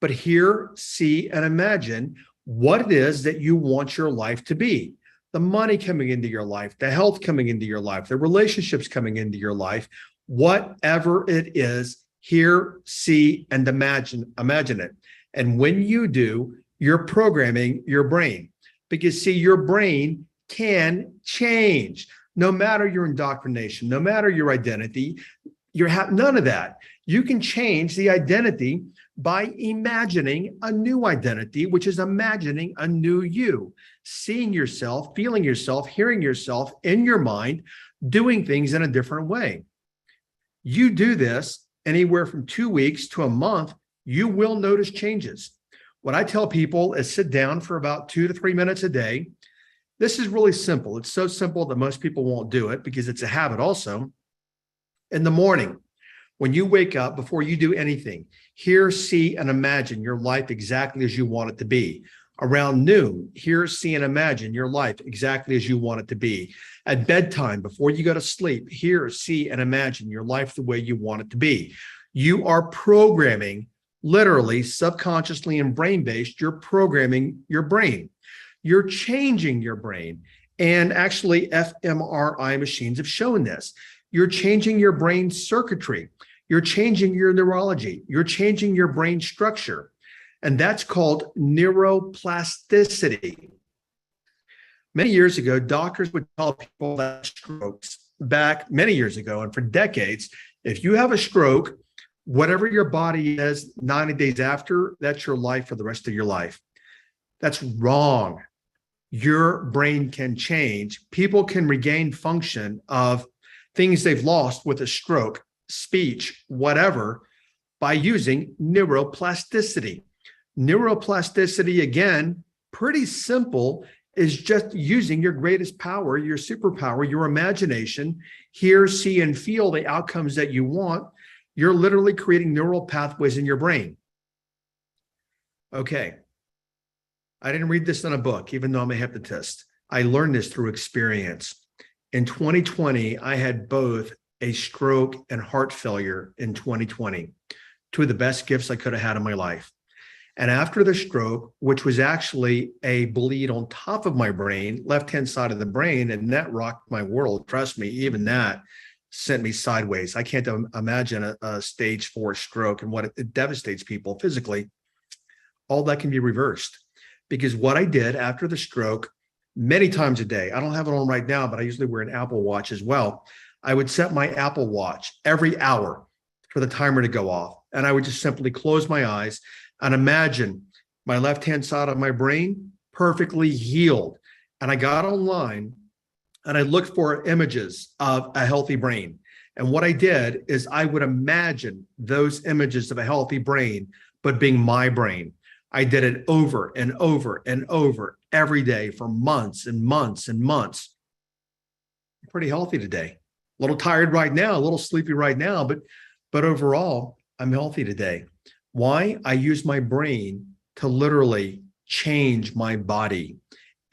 A: But hear, see, and imagine what it is that you want your life to be. The money coming into your life, the health coming into your life, the relationships coming into your life, whatever it is, hear, see, and imagine it. And when you do, you're programming your brain. Because see, your brain can change. No matter your indoctrination, no matter your identity, you have none of that. You can change the identity by imagining a new identity, which is imagining a new you, seeing yourself, feeling yourself, hearing yourself in your mind, doing things in a different way. You do this anywhere from 2 weeks to a month, you will notice changes. What I tell people is sit down for about 2 to 3 minutes a day. This is really simple. It's so simple that most people won't do it because it's a habit also. In the morning, when you wake up, before you do anything, hear, see, and imagine your life exactly as you want it to be. Around noon, hear, see, and imagine your life exactly as you want it to be. At bedtime, before you go to sleep, hear, see, and imagine your life the way you want it to be. You are programming, literally, subconsciously and brain-based, you're programming your brain. You're changing your brain. And actually, fMRI machines have shown this. You're changing your brain circuitry. You're changing your neurology. You're changing your brain structure. And that's called neuroplasticity. Many years ago, doctors would tell people that strokes back many years ago, and for decades, if you have a stroke, whatever your body is 90 days after, that's your life for the rest of your life. That's wrong. Your brain can change. People can regain function of things they've lost with a stroke, speech, whatever, by using neuroplasticity. Neuroplasticity, again, pretty simple, is just using your greatest power, your superpower, your imagination, hear, see, and feel the outcomes that you want. You're literally creating neural pathways in your brain. Okay. I didn't read this in a book, even though I'm a hypnotist. I learned this through experience. In 2020, I had both a stroke and heart failure in 2020. Two of the best gifts I could have had in my life. And after the stroke, which was actually a bleed on top of my brain, left-hand side of the brain, and that rocked my world. Trust me, even that sent me sideways. I can't imagine a stage 4 stroke and what it devastates people physically. All that can be reversed, because what I did after the stroke, many times a day, I don't have it on right now, but I usually wear an Apple Watch as well. I would set my Apple Watch every hour for the timer to go off. And I would just simply close my eyes and imagine my left-hand side of my brain perfectly healed. And I got online and I looked for images of a healthy brain. And what I did is I would imagine those images of a healthy brain, but being my brain. I did it over and over and over every day for months and months and months. I'm pretty healthy today. A little tired right now, a little sleepy right now, but overall, I'm healthy today. Why? I use my brain to literally change my body.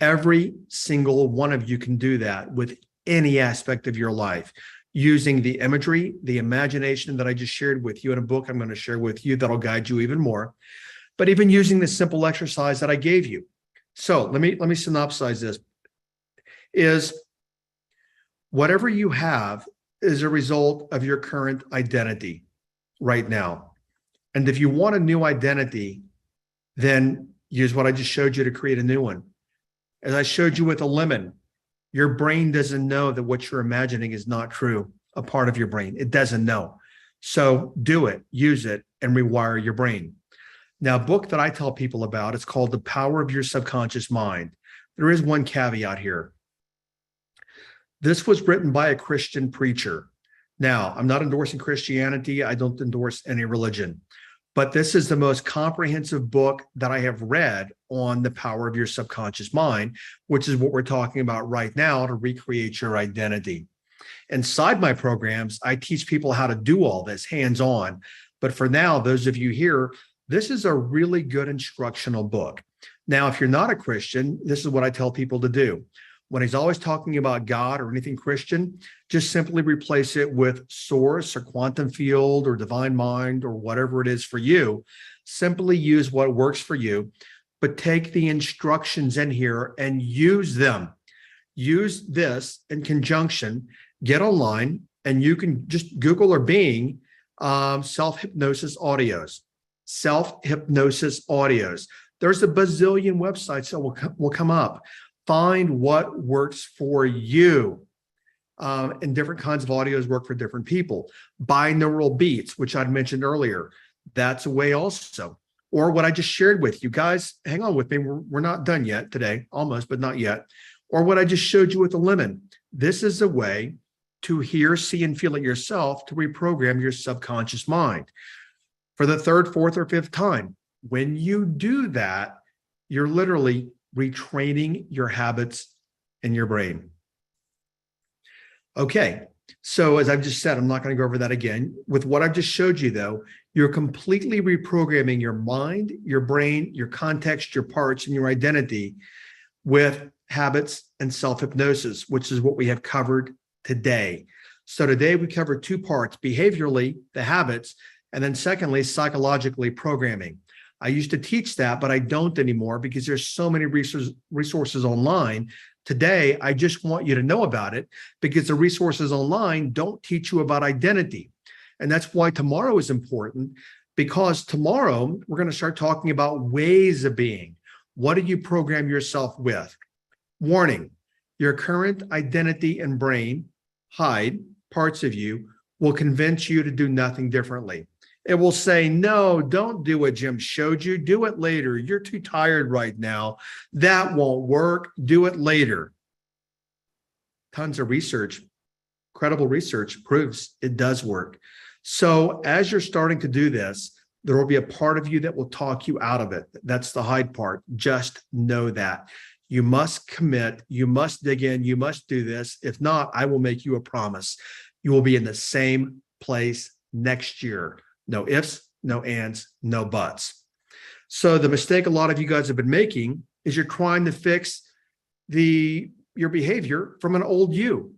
A: Every single one of you can do that with any aspect of your life, using the imagery, the imagination that I just shared with you in a book I'm going to share with you that'll guide you even more, but even using the simple exercise that I gave you. So let me synopsize this. Is whatever you have is a result of your current identity right now. And if you want a new identity, then use what I just showed you to create a new one. As I showed you with a lemon, your brain doesn't know that what you're imagining is not true, a part of your brain. It doesn't know. So do it, use it, and rewire your brain. Now, a book that I tell people about, it's called The Power of Your Subconscious Mind. There is one caveat here. This was written by a Christian preacher. Now, I'm not endorsing Christianity. I don't endorse any religion. But this is the most comprehensive book that I have read on the power of your subconscious mind, which is what we're talking about right now to recreate your identity. Inside my programs, I teach people how to do all this hands-on. But for now, those of you here, this is a really good instructional book. Now, if you're not a Christian, this is what I tell people to do. When he's always talking about God or anything Christian, just simply replace it with source or quantum field or divine mind or whatever it is for you. Simply use what works for you, but take the instructions in here and use them. Use this in conjunction. Get online and you can just Google or Bing self-hypnosis audios. Self-hypnosis audios. There's a bazillion websites that will come up. Find what works for you. And different kinds of audios work for different people. Binaural beats, which I'd mentioned earlier, that's a way also. Or what I just shared with you guys, hang on with me, we're not done yet today, almost, but not yet. Or what I just showed you with the lemon. This is a way to hear, see, and feel it yourself to reprogram your subconscious mind. For the third, fourth, or fifth time, when you do that, you're literally retraining your habits in your brain. Okay, so as I've just said, I'm not going to go over that again. With what I've just showed you, though, you're completely reprogramming your mind, your brain, your context, your parts, and your identity with habits and self-hypnosis, which is what we have covered today. So today we covered two parts: behaviorally, the habits, and then secondly, psychologically, programming. I used to teach that, but I don't anymore because there's so many resources online. Today, I just want you to know about it because the resources online don't teach you about identity. And that's why tomorrow is important, because tomorrow we're going to start talking about ways of being. What do you program yourself with? Warning, your current identity and brain, hide parts of you, will convince you to do nothing differently. It will say, no, don't do what Jim showed you. Do it later. You're too tired right now. That won't work. Do it later. Tons of research, credible research proves it does work. So as you're starting to do this, there will be a part of you that will talk you out of it. That's the hide part. Just know that. You must commit. You must dig in. You must do this. If not, I will make you a promise. You will be in the same place next year. No ifs, no ands, no buts. So the mistake a lot of you guys have been making is you're trying to fix your behavior from an old you.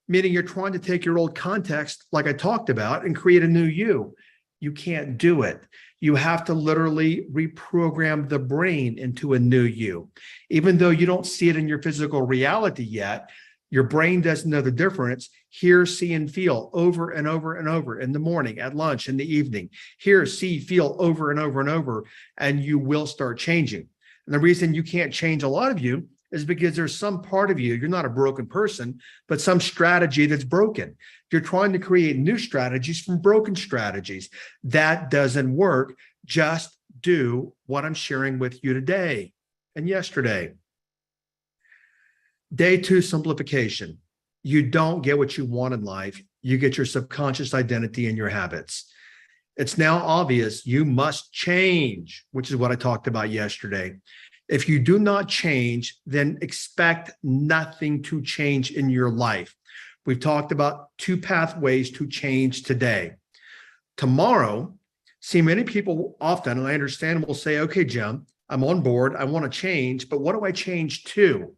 A: meaning you're trying to take your old context, like I talked about, and create a new you. You can't do it. You have to literally reprogram the brain into a new you. Even though you don't see it in your physical reality yet, your brain doesn't know the difference. Hear, see, and feel over and over and over in the morning, at lunch, in the evening. Hear, see, feel over and over and over, and you will start changing. And the reason you can't change a lot of you is because there's some part of you, you're not a broken person, but some strategy that's broken. You're trying to create new strategies from broken strategies. That doesn't work. Just do what I'm sharing with you today and yesterday. Day 2, simplification. You don't get what you want in life. You get your subconscious identity and your habits. It's now obvious you must change, which is what I talked about yesterday. If you do not change, then expect nothing to change in your life. We've talked about 2 pathways to change today. Tomorrow, see, many people often, and I understand, will say, okay, Jim, I'm on board. I want to change, but what do I change to?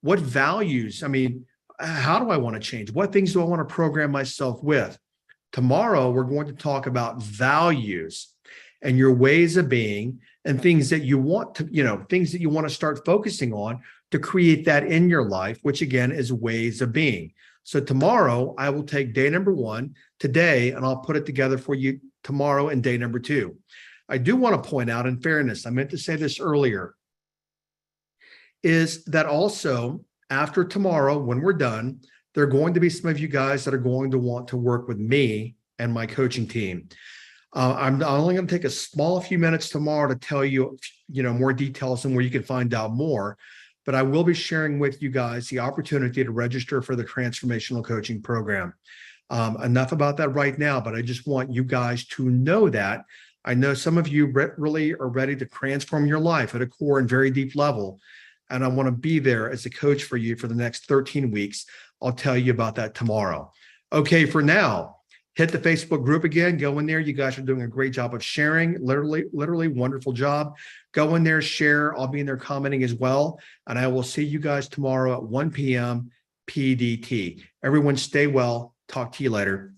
A: What values? I mean, how do I want to change? What things do I want to program myself with? Tomorrow, we're going to talk about values and your ways of being and things that you want to, things that you want to start focusing on to create that in your life, which again is ways of being. So tomorrow I will take day number 1 today, and I'll put it together for you tomorrow and day number 2. I do want to point out, in fairness, I meant to say this earlier, is that also after tomorrow, when we're done, there are going to be some of you guys that are going to want to work with me and my coaching team. I'm only going to take a small few minutes tomorrow to tell you, more details and where you can find out more. But I will be sharing with you guys the opportunity to register for the Transformational Coaching Program. Enough about that right now, but I just want you guys to know that. I know some of you really are ready to transform your life at a core and very deep level. And I want to be there as a coach for you for the next 13 weeks. I'll tell you about that tomorrow. Okay, for now, hit the Facebook group again. Go in there. You guys are doing a great job of sharing. Literally wonderful job. Go in there, share. I'll be in there commenting as well. And I will see you guys tomorrow at 1 p.m. PDT. Everyone stay well. Talk to you later.